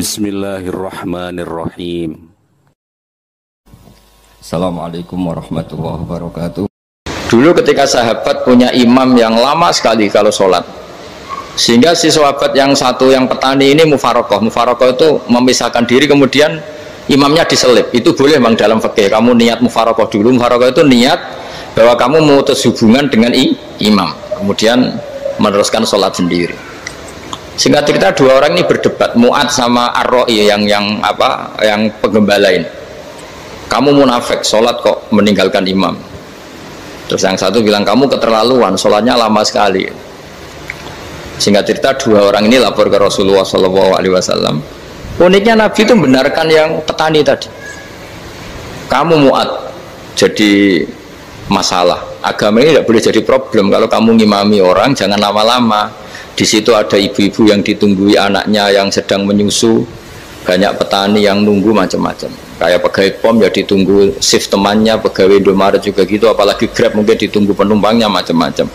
Bismillahirrahmanirrahim. Assalamualaikum warahmatullahi wabarakatuh. Dulu ketika sahabat punya imam yang lama sekali kalau sholat, sehingga si sahabat yang satu yang petani ini mufarokoh itu memisahkan diri, kemudian imamnya diselip. Itu boleh bang dalam fikih. Kamu niat mufarokoh dulu. Mufarokoh itu niat bahwa kamu memutus hubungan dengan imam, kemudian meneruskan sholat sendiri. Singkat cerita dua orang ini berdebat, Mu'ad sama Ar-Ra'i yang penggembala ini. Kamu munafik, sholat kok meninggalkan imam. Terus yang satu bilang, kamu keterlaluan, sholatnya lama sekali. Singkat cerita dua orang ini lapor ke Rasulullah SAW. Uniknya Nabi itu membenarkan yang petani tadi. Kamu Mu'ad, jadi masalah. Agama ini tidak boleh jadi problem. Kalau kamu ngimami orang, jangan lama-lama. Di situ ada ibu-ibu yang ditunggui anaknya yang sedang menyusu, banyak petani yang nunggu macam-macam. Kayak pegawai POM ya ditunggu shift temannya, pegawai Indomaret juga gitu, apalagi Grab mungkin ditunggu penumpangnya macam-macam.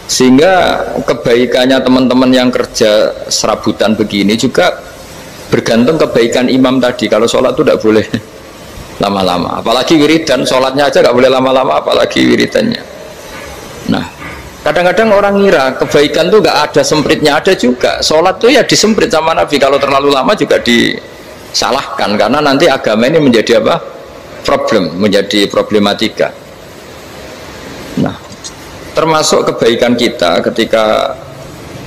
Sehingga kebaikannya teman-teman yang kerja serabutan begini juga bergantung kebaikan imam tadi. Kalau sholat itu tidak boleh lama-lama, apalagi wiridan, sholatnya aja nggak boleh lama-lama, apalagi wiridannya. Nah, kadang-kadang orang ngira kebaikan tuh nggak ada sempritnya, ada juga. Sholat tuh ya disemprit sama Nabi, kalau terlalu lama juga disalahkan, karena nanti agama ini menjadi apa? Problem, menjadi problematika. Nah, termasuk kebaikan kita ketika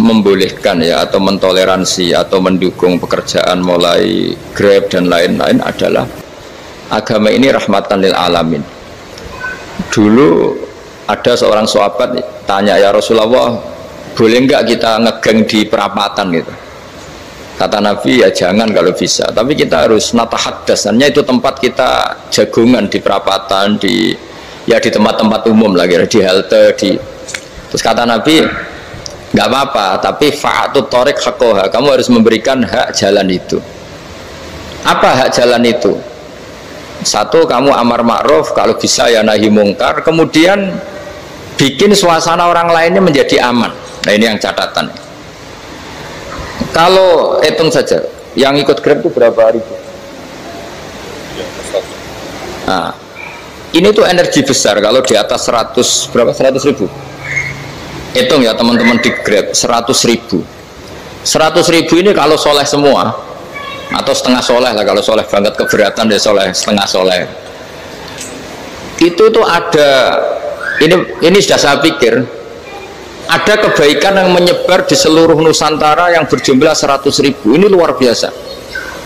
membolehkan ya, atau mentoleransi atau mendukung pekerjaan mulai Grab dan lain-lain adalah agama ini rahmatan lil alamin. Dulu ada seorang sahabat tanya, ya Rasulullah, boleh enggak kita ngegeng di perapatan gitu? Kata Nabi, ya jangan kalau bisa, tapi kita harus natahaddasannya, itu tempat kita jagungan di perapatan, di tempat-tempat umum lagi, di halte, terus kata Nabi, nggak apa-apa, tapi fa'atut thoriq haqqaha, kamu harus memberikan hak jalan itu. Apa hak jalan itu? Satu, kamu amar ma'ruf, kalau bisa ya nahi mungkar, kemudian bikin suasana orang lainnya menjadi aman. Nah ini yang catatan. Kalau hitung saja, yang ikut Grab itu berapa ribu? Nah, ini tuh energi besar kalau di atas 100 berapa? 100 ribu. Hitung ya teman-teman di Grab, 100 ribu. 100 ribu ini kalau soleh semua, atau setengah soleh lah, kalau soleh banget keberatan dia soleh, setengah soleh. Itu tuh ada, ini sudah saya pikir, ada kebaikan yang menyebar di seluruh Nusantara yang berjumlah 100 ribu. Ini luar biasa.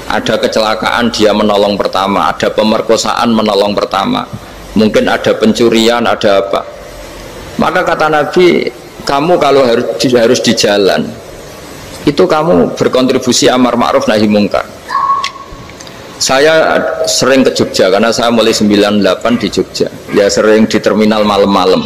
Ada kecelakaan, dia menolong pertama, ada pemerkosaan, menolong pertama, mungkin ada pencurian, ada apa. Maka kata Nabi, kamu kalau harus di jalan itu kamu berkontribusi amar ma'ruf nahi mungkar. Saya sering ke Jogja karena saya mulai 98 di Jogja, ya sering di terminal malam-malam.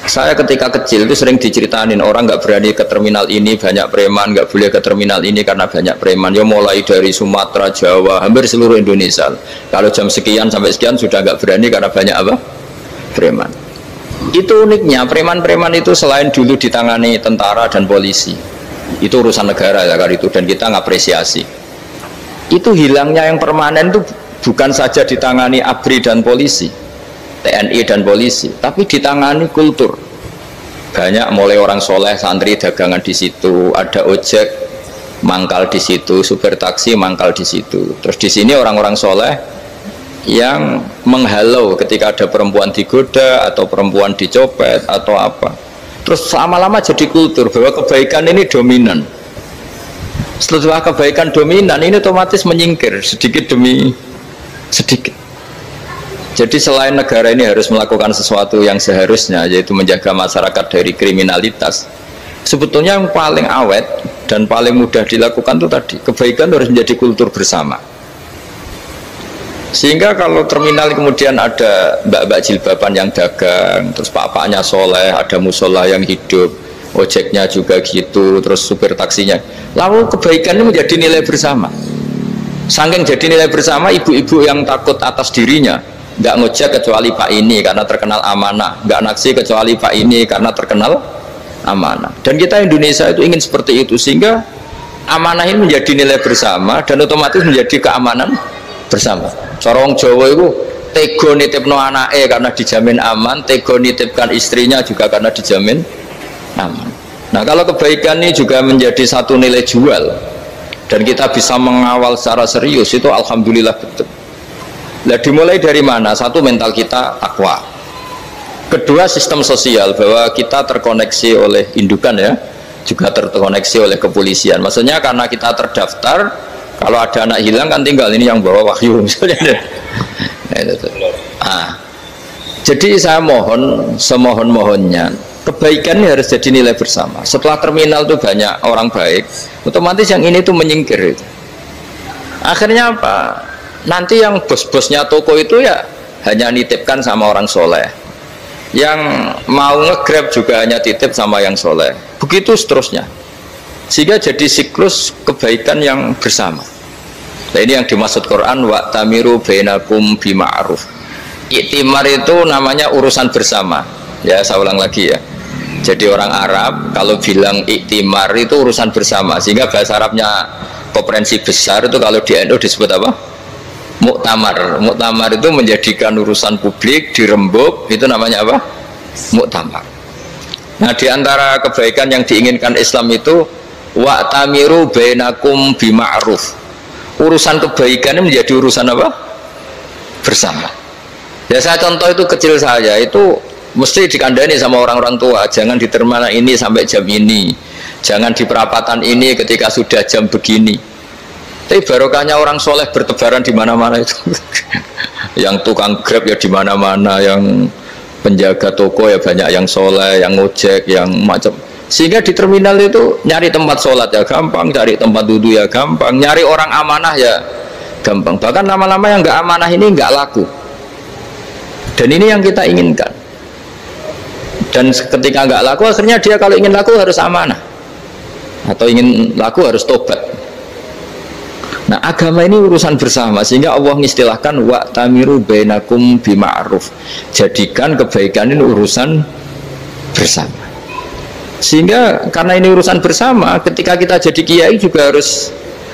Saya ketika kecil itu sering diceritain, orang nggak berani ke terminal ini banyak preman, nggak boleh ke terminal ini karena banyak preman. Ya mulai dari Sumatera, Jawa, hampir seluruh Indonesia. Kalau jam sekian sampai sekian sudah nggak berani karena banyak apa? Preman. Itu uniknya, preman-preman itu selain dulu ditangani tentara dan polisi, itu urusan negara ya kali itu, dan kita ngapresiasi. Itu hilangnya yang permanen itu bukan saja ditangani ABRI dan polisi, TNI dan polisi, tapi ditangani kultur. Banyak mulai orang soleh, santri dagangan di situ, ada ojek mangkal di situ, supir taksi mangkal di situ. Terus di sini orang-orang soleh yang menghalau ketika ada perempuan digoda atau perempuan dicopet atau apa. Terus lama-lama jadi kultur bahwa kebaikan ini dominan. Setelah kebaikan dominan ini otomatis menyingkir sedikit demi sedikit. Jadi selain negara ini harus melakukan sesuatu yang seharusnya, yaitu menjaga masyarakat dari kriminalitas, sebetulnya yang paling awet dan paling mudah dilakukan itu tadi, kebaikan harus menjadi kultur bersama. Sehingga kalau terminal kemudian ada mbak-mbak jilbaban yang dagang, terus pak-paknya soleh, ada musola yang hidup, ojeknya juga gitu, terus supir taksinya, lalu kebaikan ini menjadi nilai bersama. Saking jadi nilai bersama, ibu-ibu yang takut atas dirinya nggak ngojek kecuali Pak ini karena terkenal amanah, nggak naksi kecuali Pak ini karena terkenal amanah. Dan kita Indonesia itu ingin seperti itu, sehingga amanah ini menjadi nilai bersama dan otomatis menjadi keamanan bersama. Cara wong Jawa itu tego nitipno anake karena dijamin aman, tego nitipkan istrinya juga karena dijamin aman. Nah, kalau kebaikan ini juga menjadi satu nilai jual dan kita bisa mengawal secara serius, itu alhamdulillah betul. Nah, dimulai dari mana? Satu, mental kita takwa. Kedua, sistem sosial, bahwa kita terkoneksi oleh indukan ya, juga terkoneksi oleh kepolisian. Maksudnya karena kita terdaftar, kalau ada anak hilang kan tinggal ini yang bawa wahyu misalnya. Nah, jadi saya mohon, semohon-mohonnya, kebaikan ini harus jadi nilai bersama. Setelah terminal itu banyak orang baik, otomatis yang ini tuh menyingkir itu. Akhirnya apa? Nanti yang bos-bosnya toko itu ya hanya nitipkan sama orang soleh, yang mau nge-grab juga hanya titip sama yang soleh, begitu seterusnya, sehingga jadi siklus kebaikan yang bersama. Nah, ini yang dimaksud Quran, wa tamiru bainakum bima'ruf. Iktimar itu namanya urusan bersama ya, saya ulang lagi ya. Jadi orang Arab kalau bilang iktimar itu urusan bersama, sehingga bahasa Arabnya konferensi besar itu kalau di NU disebut apa? Muktamar. Muktamar itu menjadikan urusan publik dirembuk, itu namanya apa? Muktamar. Nah, diantara kebaikan yang diinginkan Islam itu wa tamiru bainakum bima'ruf. Urusan kebaikan ini menjadi urusan apa? Bersama. Ya, saya contoh itu kecil saya itu mesti dikandani sama orang-orang tua, jangan di terminal ini sampai jam ini, jangan di perapatan ini ketika sudah jam begini. Tapi barokahnya orang soleh bertebaran di mana-mana itu. Yang tukang grab ya di mana-mana, yang penjaga toko ya banyak yang soleh, yang ngojek, yang macam. Sehingga di terminal itu nyari tempat sholat ya gampang, cari tempat duduk ya gampang, nyari orang amanah ya gampang. Bahkan lama-lama yang nggak amanah ini nggak laku. Dan ini yang kita inginkan. Dan ketika nggak laku, akhirnya dia kalau ingin laku harus amanah, atau ingin laku harus tobat. Nah, agama ini urusan bersama, sehingga Allah mengistilahkan wa tamiru bainakum bima'ruf. Jadikan kebaikan ini urusan bersama. Sehingga karena ini urusan bersama, ketika kita jadi kiai juga harus,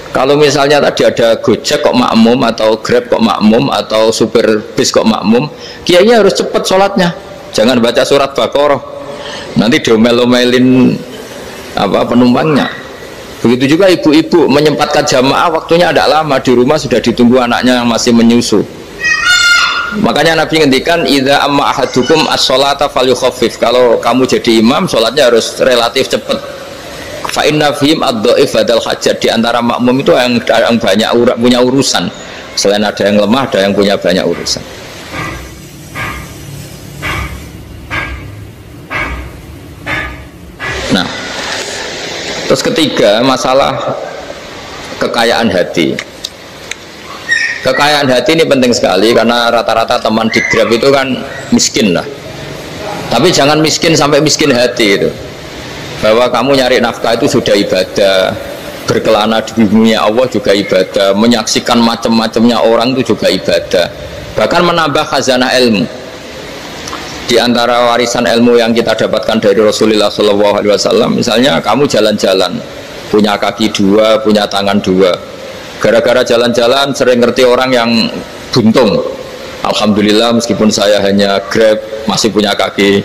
kalau misalnya tadi ada Gojek kok makmum, atau Grab kok makmum, atau supir bis kok makmum, kiainya harus cepat sholatnya. Jangan baca surat Baqarah, nanti diomel-omelin apa penumpangnya. Begitu juga ibu-ibu menyempatkan jamaah, waktunya ada lama di rumah sudah ditunggu anaknya yang masih menyusu. Makanya Nabi ngendikan idza amma ahadukum as-sholata falyukhaffif. Kalau kamu jadi imam, sholatnya harus relatif cepat. Fa inna fihim ad-dhaif badal hajat. Di antara makmum itu yang banyak punya urusan. Selain ada yang lemah, ada yang punya banyak urusan. Nah, terus ketiga, masalah kekayaan hati. Kekayaan hati ini penting sekali karena rata-rata teman di Grab itu kan miskin lah. Tapi jangan miskin sampai miskin hati itu. Bahwa kamu nyari nafkah itu sudah ibadah, berkelana di bumi Allah juga ibadah, menyaksikan macam-macamnya orang itu juga ibadah. Bahkan menambah khazanah ilmu. Di antara warisan ilmu yang kita dapatkan dari Rasulullah SAW, misalnya kamu jalan-jalan, punya kaki dua, punya tangan dua. Gara-gara jalan-jalan sering ngerti orang yang buntung. Alhamdulillah meskipun saya hanya Grab masih punya kaki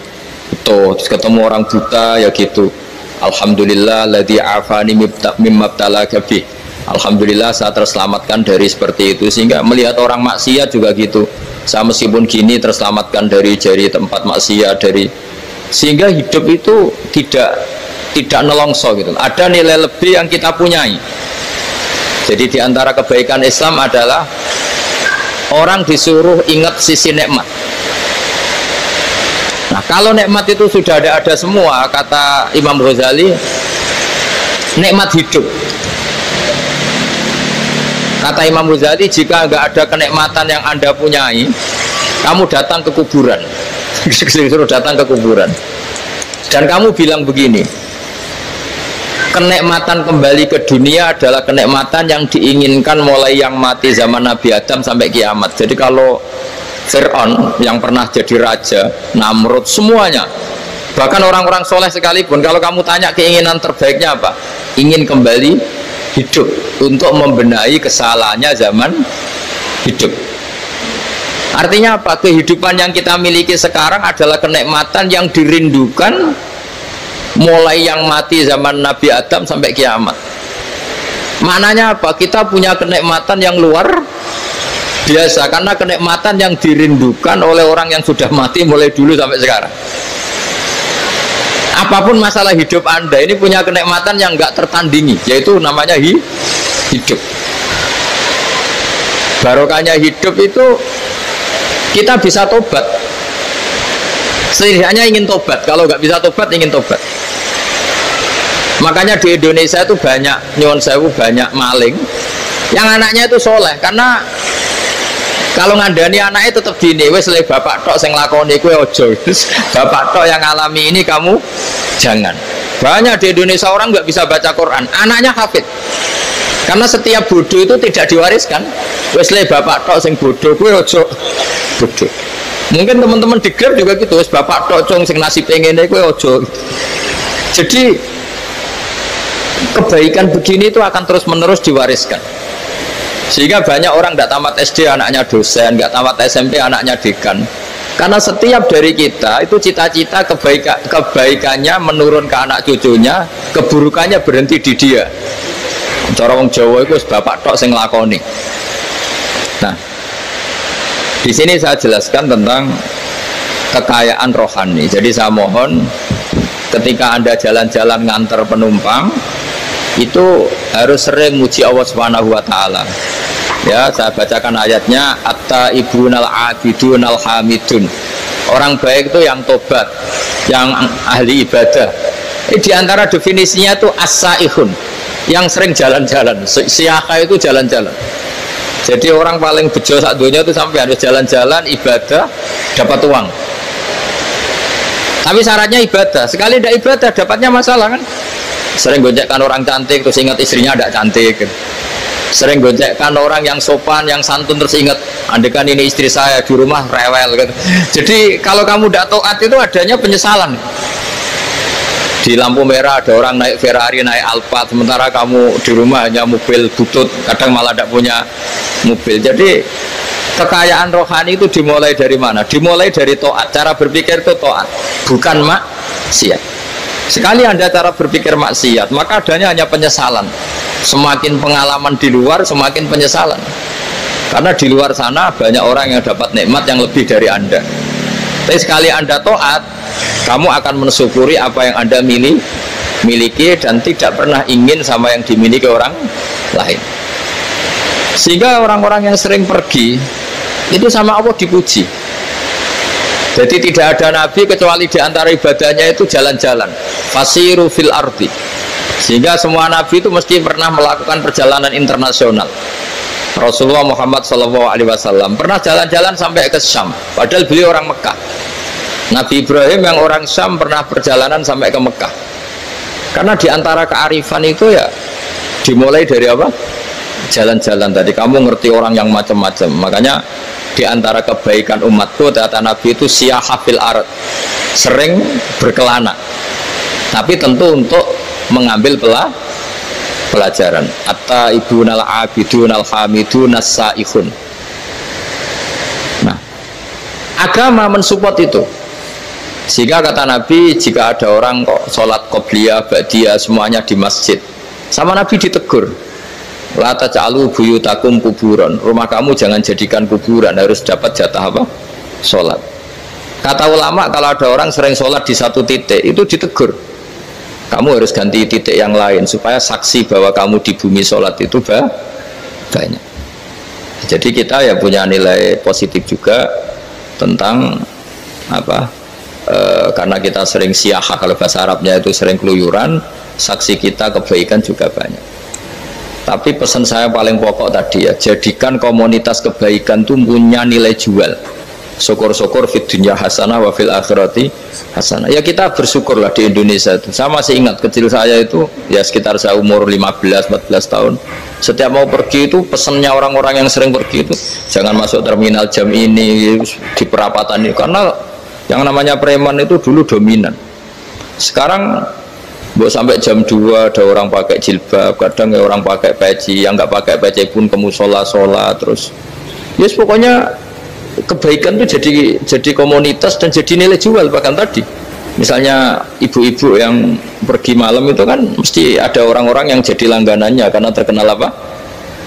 itu. Terus ketemu orang buta ya gitu. Alhamdulillah ladzi afani mimma btalaka bih. Alhamdulillah saya terselamatkan dari seperti itu. Sehingga melihat orang maksiat juga gitu. Saya meskipun gini terselamatkan dari jari tempat maksiat, dari sehingga hidup itu tidak nelongso gitu. Ada nilai lebih yang kita punyai. Jadi diantara kebaikan Islam adalah orang disuruh ingat sisi nikmat. Nah, kalau nikmat itu sudah ada semua, kata Imam Ghazali, nikmat hidup. Kata Imam Ghazali, jika nggak ada kenikmatan yang Anda punyai, kamu datang ke kuburan. Disuruh datang ke kuburan. Dan kamu bilang begini, kenikmatan kembali ke dunia adalah kenikmatan yang diinginkan mulai yang mati zaman Nabi Adam sampai kiamat. Jadi kalau Fir'aun yang pernah jadi raja, Namrud, semuanya, bahkan orang-orang soleh sekalipun, kalau kamu tanya keinginan terbaiknya apa? Ingin kembali hidup untuk membenahi kesalahannya zaman hidup. Artinya apa? Kehidupan yang kita miliki sekarang adalah kenikmatan yang dirindukan mulai yang mati zaman Nabi Adam sampai kiamat. Maknanya apa? Kita punya kenikmatan yang luar biasa karena kenikmatan yang dirindukan oleh orang yang sudah mati mulai dulu sampai sekarang. Apapun masalah hidup Anda ini punya kenikmatan yang nggak tertandingi, yaitu namanya hidup. Barokahnya hidup itu kita bisa tobat. Setidaknya ingin tobat. Kalau nggak bisa tobat, ingin tobat. Makanya di Indonesia itu banyak nyuwun sewu, banyak maling yang anaknya itu soleh, karena kalau ngandani anaknya tetap gini, wes le bapak tok sing lakoni kowe ojo, bapak tok yang alami ini kamu jangan. Banyak di Indonesia orang nggak bisa baca Quran, anaknya hafid, karena setiap bodoh itu tidak diwariskan. Wes le bapak tok sing bodoh kowe ojo bodoh. Mungkin teman-teman di Grab juga gitu, wes bapak tok cong sing nasib ngene kowe ojo. Jadi kebaikan begini itu akan terus menerus diwariskan. Sehingga banyak orang tidak tamat SD anaknya dosen, nggak tamat SMP anaknya dekan. Karena setiap dari kita itu cita-cita kebaikannya menurun ke anak cucunya, keburukannya berhenti di dia. Cara wong Jawa itu bapak tok sing lakoni. Nah, di sini saya jelaskan tentang kekayaan rohani. Jadi saya mohon ketika Anda jalan-jalan ngantar penumpang itu harus sering muji Allah Subhanahu wa taala. Ya, saya bacakan ayatnya, at-taibunal abidunal hamidun. Orang baik itu yang tobat, yang ahli ibadah. Di antara definisinya itu as-saihun, yang sering jalan-jalan. Siaka itu jalan-jalan. Jadi orang paling bejo sak dunia itu sampai harus jalan-jalan ibadah dapat uang. Tapi syaratnya ibadah. Sekali tidak ibadah dapatnya masalah kan? Sering gonjekkan orang cantik terus ingat istrinya tidak cantik. Sering gonjekkan orang yang sopan, yang santun terus ingat andekan ini istri saya di rumah rewel gitu. Jadi kalau kamu tidak taat itu adanya penyesalan. Di lampu merah ada orang naik Ferrari, naik Alphard, sementara kamu di rumah hanya mobil butut, kadang malah tidak punya mobil. Jadi kekayaan rohani itu dimulai dari mana? Dimulai dari taat. Cara berpikir itu taat, bukan maksiat. Sekali Anda cara berpikir maksiat, maka adanya hanya penyesalan. Semakin pengalaman di luar, semakin penyesalan. Karena di luar sana banyak orang yang dapat nikmat yang lebih dari Anda. Tapi sekali Anda taat, kamu akan mensyukuri apa yang Anda miliki dan tidak pernah ingin sama yang dimiliki orang lain. Sehingga orang-orang yang sering pergi itu sama Allah dipuji. Jadi tidak ada nabi kecuali di antara ibadahnya itu jalan-jalan. Fasiru fil ardi. Sehingga semua nabi itu mesti pernah melakukan perjalanan internasional. Rasulullah Muhammad SAW pernah jalan-jalan sampai ke Syam, padahal beliau orang Mekah. Nabi Ibrahim yang orang Syam pernah perjalanan sampai ke Mekah. Karena di antara kearifan itu ya dimulai dari apa? Jalan-jalan tadi. Kamu ngerti orang yang macam-macam. Makanya di antara kebaikan umatku kata Nabi itu siyahah fil ard, sering berkelana, tapi tentu untuk mengambil pelajaran. At-taibunal abidunal hamidun as-saihun. Nah, agama mensupport itu. Sehingga kata Nabi, jika ada orang kok sholat qobliyah, ba'diyah semuanya di masjid, sama Nabi ditegur, la taj'alu buyutakum kuburan, rumah kamu jangan jadikan kuburan, harus dapat jatah apa? Sholat. Kata ulama kalau ada orang sering sholat di satu titik itu ditegur, kamu harus ganti titik yang lain supaya saksi bahwa kamu di bumi sholat itu banyak. Jadi kita ya punya nilai positif juga tentang apa? Karena kita sering siyaha, kalau bahasa Arabnya itu sering keluyuran, saksi kita kebaikan juga banyak. Tapi pesan saya paling pokok tadi ya, jadikan komunitas kebaikan itu punya nilai jual. Syukur-syukur fid dunya hasanah wa fil akhirati hasanah. Ya kita bersyukurlah di Indonesia itu. Saya masih ingat kecil saya itu ya sekitar saya umur 15-14 tahun. Setiap mau pergi itu pesannya orang-orang yang sering pergi itu jangan masuk terminal jam ini, di perapatan ini, karena yang namanya preman itu dulu dominan. Sekarang Buat sampai jam 2 ada orang pakai jilbab, kadang ya orang pakai peci, yang nggak pakai peci pun ke musola sholat terus. Yes, pokoknya kebaikan itu jadi komunitas dan jadi nilai jual. Bahkan tadi, misalnya ibu-ibu yang pergi malam itu kan mesti ada orang-orang yang jadi langganannya karena terkenal apa?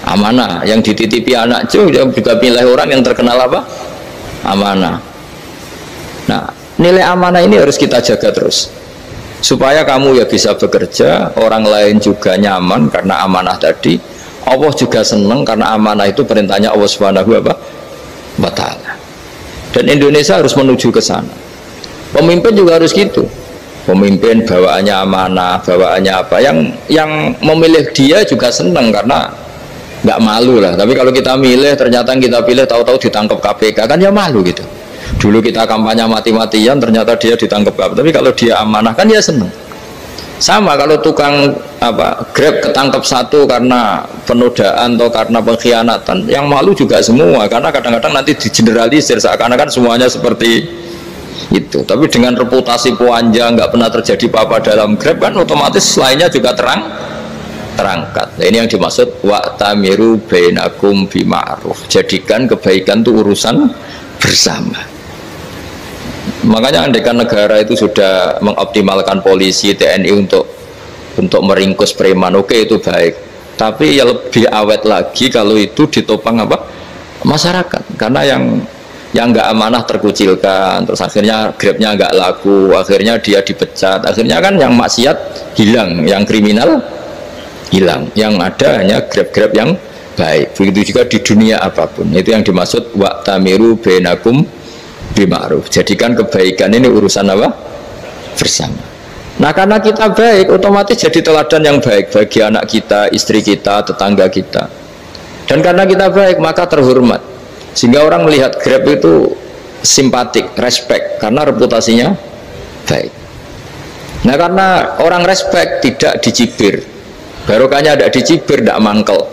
Amanah. Yang dititipi anak juga pilih orang yang terkenal apa? Amanah. Nah, nilai amanah ini harus kita jaga terus. Supaya kamu ya bisa bekerja, orang lain juga nyaman karena amanah tadi. Allah juga senang karena amanah itu perintahnya Allah Subhanahu wa ta'ala. Dan Indonesia harus menuju ke sana. Pemimpin juga harus gitu. Pemimpin bawaannya amanah, bawaannya apa? Yang memilih dia juga senang karena nggak malu lah. Tapi kalau kita milih, ternyata kita pilih tahu-tahu ditangkap KPK, kan ya malu gitu. Dulu kita kampanye mati-matian, ternyata dia ditangkap KPK. Tapi kalau dia amanah kan ya senang. Sama kalau tukang Grab ketangkap satu karena penodaan atau karena pengkhianatan, yang malu juga semua karena kadang-kadang nanti digeneralisir seakan-akan semuanya seperti itu. Tapi dengan reputasi panjang nggak pernah terjadi apa-apa dalam Grab kan otomatis lainnya juga terangkat. Nah, ini yang dimaksud wa'tamiru bainakum bima'ruf. Jadikan kebaikan itu urusan bersama. Makanya andaikan negara itu sudah mengoptimalkan polisi, TNI untuk meringkus preman, oke, itu baik. Tapi ya lebih awet lagi kalau itu ditopang masyarakat. Karena yang nggak amanah terkucilkan, terus akhirnya Grabnya nggak laku, akhirnya dia dipecat, akhirnya kan yang maksiat hilang, yang kriminal hilang, yang ada hanya Grab-Grab yang baik. Begitu juga di dunia apapun. Itu yang dimaksud wa'tamiru bainakum bima'ruf. Jadikan kebaikan ini urusan bersama. Nah, karena kita baik, otomatis jadi teladan yang baik bagi anak kita, istri kita, tetangga kita. Dan karena kita baik, maka terhormat. Sehingga orang melihat Grab itu simpatik, respect, karena reputasinya baik. Nah, karena orang respect tidak dicibir. Barokahnya tidak dicibir, tidak mangkel.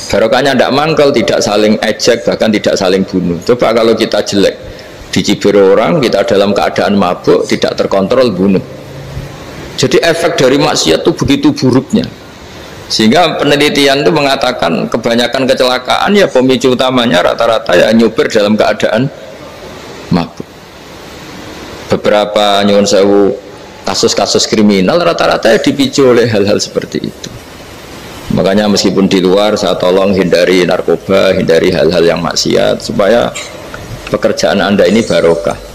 Barokahnya tidak mangkel, tidak saling ejek, bahkan tidak saling bunuh. Coba kalau kita jelek, dicibir orang, kita dalam keadaan mabuk, tidak terkontrol, bunuh. Jadi efek dari maksiat itu begitu buruknya. Sehingga penelitian itu mengatakan kebanyakan kecelakaan ya pemicu utamanya rata-rata ya nyupir dalam keadaan mabuk. Beberapa nyuwun sewu kasus-kasus kriminal rata-rata ya dipicu oleh hal-hal seperti itu. Makanya meskipun di luar saya tolong hindari narkoba, hindari hal-hal yang maksiat supaya pekerjaan Anda ini barokah.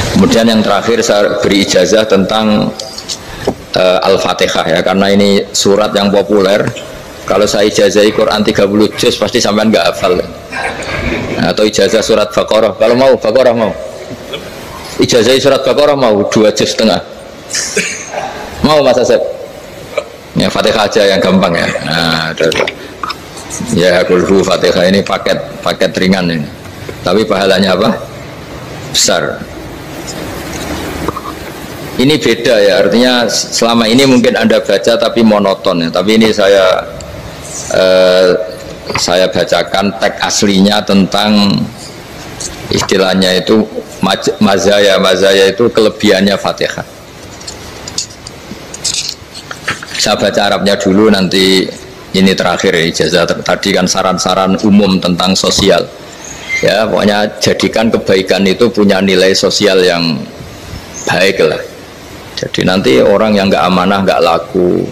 Kemudian yang terakhir saya beri ijazah tentang Al-Fatihah ya, karena ini surat yang populer. Kalau saya ijazahi Quran 30 juz pasti sampean nggak hafal. Atau ijazah surat Baqarah, kalau mau Baqarah mau. Ijazahi surat Baqarah mau 2 juz setengah. Mau Mas Asep? Ya Fatihah aja yang gampang ya. Nah, ya kulhu Fatihah ini paket ringan ini. Tapi pahalanya apa? Besar. Ini beda ya, artinya selama ini mungkin Anda baca tapi monoton ya. Tapi ini saya bacakan teks aslinya tentang istilahnya itu mazaya itu kelebihannya Fatihah. Saya baca Arabnya dulu, nanti ini terakhir ya, ijazah tadi kan saran-saran umum tentang sosial ya, pokoknya jadikan kebaikan itu punya nilai sosial yang baik lah. Jadi nanti orang yang nggak amanah nggak laku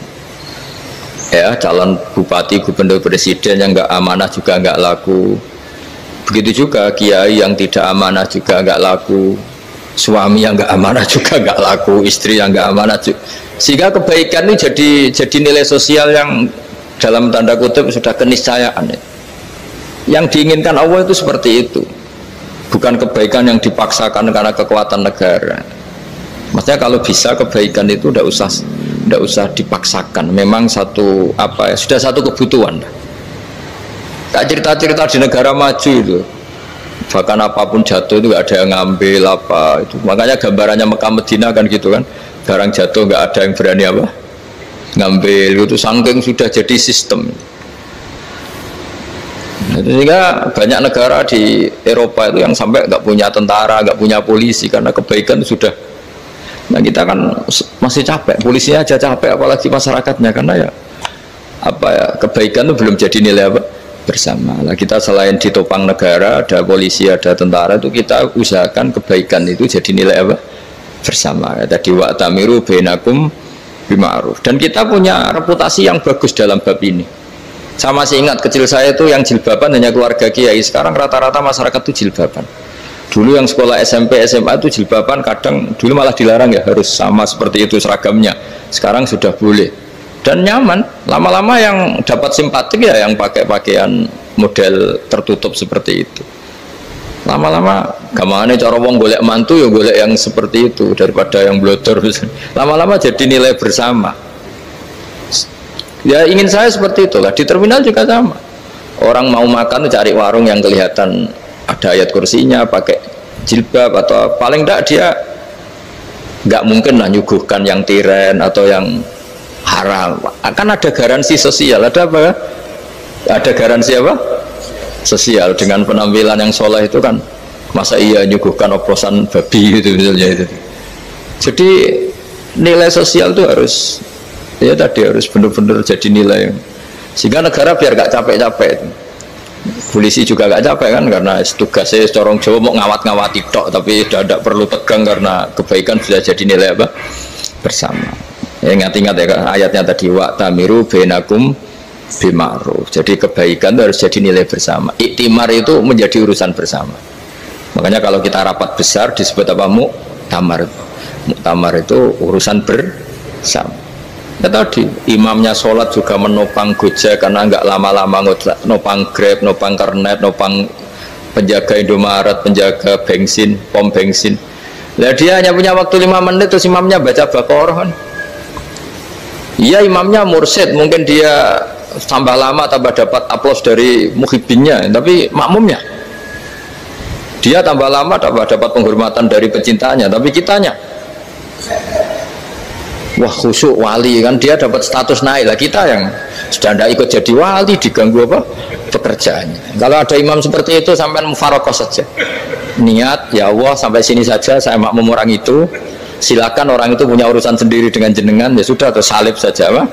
ya, calon bupati, gubernur, presiden yang nggak amanah juga nggak laku. Begitu juga kiai yang tidak amanah juga nggak laku, suami yang nggak amanah juga nggak laku, istri yang nggak amanah juga. Sehingga kebaikan ini jadi nilai sosial yang dalam tanda kutip sudah keniscayaan. Yang diinginkan Allah itu seperti itu, bukan kebaikan yang dipaksakan karena kekuatan negara. Maksudnya kalau bisa kebaikan itu tidak usah dipaksakan. Memang sudah satu kebutuhan. Tak cerita-cerita di negara maju itu, bahkan apapun jatuh itu nggak ada yang ngambil apa itu. Makanya gambarannya Mekah Medina kan gitu kan, barang jatuh nggak ada yang berani ngambil itu, saking sudah jadi sistem. Sehingga banyak negara di Eropa itu yang sampai nggak punya tentara, nggak punya polisi karena kebaikan sudah. Nah kita kan masih capek, polisinya aja capek, apalagi masyarakatnya karena ya apa ya kebaikan itu belum jadi nilai apa bersama. Nah kita selain ditopang negara, ada polisi, ada tentara itu kita usahakan kebaikan itu jadi nilai apa bersama. Ya, tadi wa tamiru bainakum bima'ruf. Dan kita punya reputasi yang bagus dalam bab ini. Saya masih ingat kecil saya itu yang jilbaban hanya keluarga kiai. Sekarang rata-rata masyarakat itu jilbaban. Dulu yang sekolah SMP, SMA itu jilbaban kadang dulu malah dilarang ya harus sama seperti itu seragamnya. Sekarang sudah boleh dan nyaman. Lama-lama yang dapat simpatik ya yang pakai pakaian model tertutup seperti itu. Lama-lama gamane cara wong golek mantu ya golek yang seperti itu daripada yang blodor. Lama-lama jadi nilai bersama. Ya ingin saya seperti itulah. Di terminal juga sama. Orang mau makan cari warung yang kelihatan ada ayat kursinya, pakai jilbab atau paling tidak dia nggak mungkin lah nyuguhkan yang tiren atau yang haram. Akan ada garansi sosial. Ada apa? Ada garansi apa? Sosial dengan penampilan yang soleh itu kan. Masa iya nyuguhkan oplosan babi gitu misalnya itu. Jadi nilai sosial itu harus ya tadi harus benar-benar jadi nilai sehingga negara biar gak capek-capek. Polisi juga gak capek kan karena tugasnya corong Jawa mau ngawat-ngawati tok tapi tidak perlu tegang karena kebaikan sudah jadi nilai apa bersama. Ya, ingat-ingat ya ayatnya tadi wa tamiru bainakum bima'ruf. Jadi kebaikan itu harus jadi nilai bersama. Iktimar itu menjadi urusan bersama. Makanya kalau kita rapat besar disebut apa muktamar. Muktamar itu urusan bersama. Ya tadi imamnya sholat juga menopang Gojek karena nggak lama-lama nopang Grab, nopang Kernet, nopang penjaga Indomaret, penjaga bensin, pom bensin. Nah dia hanya punya waktu 5 menit terus imamnya baca Baqarah kan. Iya imamnya mursyid, mungkin dia tambah lama tambah dapat aplaus dari muhibbinnya, tapi makmumnya dia tambah lama tambah dapat penghormatan dari pecintanya, tapi kitanya wah khusyuk wali kan dia dapat status naik lah, kita yang sudah tidak ikut jadi wali diganggu apa pekerjaannya. Kalau ada imam seperti itu sampai mufarokoh saja niat ya Allah sampai sini saja saya makmum orang itu, silakan orang itu punya urusan sendiri dengan jenengan ya sudah atau salib saja apa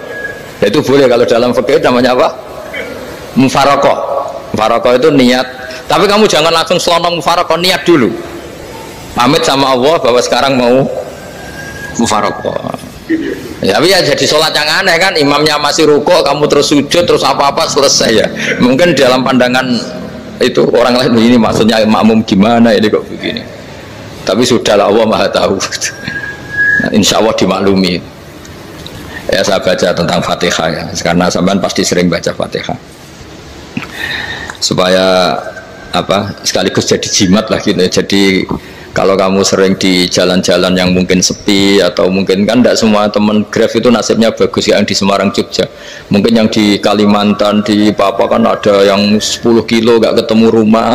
ya, itu boleh. Kalau dalam fikih namanya apa mufarokoh. Mufarokoh itu niat, tapi kamu jangan langsung selonong mufarokoh, niat dulu pamit sama Allah bahwa sekarang mau mufarokoh. Ya, tapi ya jadi sholat yang aneh kan, imamnya masih rukuk, kamu terus sujud, terus apa-apa selesai ya. Mungkin dalam pandangan itu orang lain ini maksudnya makmum gimana ini kok begini. Tapi sudahlah Allah Maha tahu. Nah, insya Allah dimaklumi. Ya saya baca tentang Fatihah ya, karena sampean pasti sering baca Fatihah. Supaya apa sekaligus jadi jimat lah gitu. Jadi kalau kamu sering di jalan-jalan yang mungkin sepi atau mungkin kan tidak semua teman Grab itu nasibnya bagus yang di Semarang Jogja, mungkin yang di Kalimantan di Papua kan ada yang 10 kilo gak ketemu rumah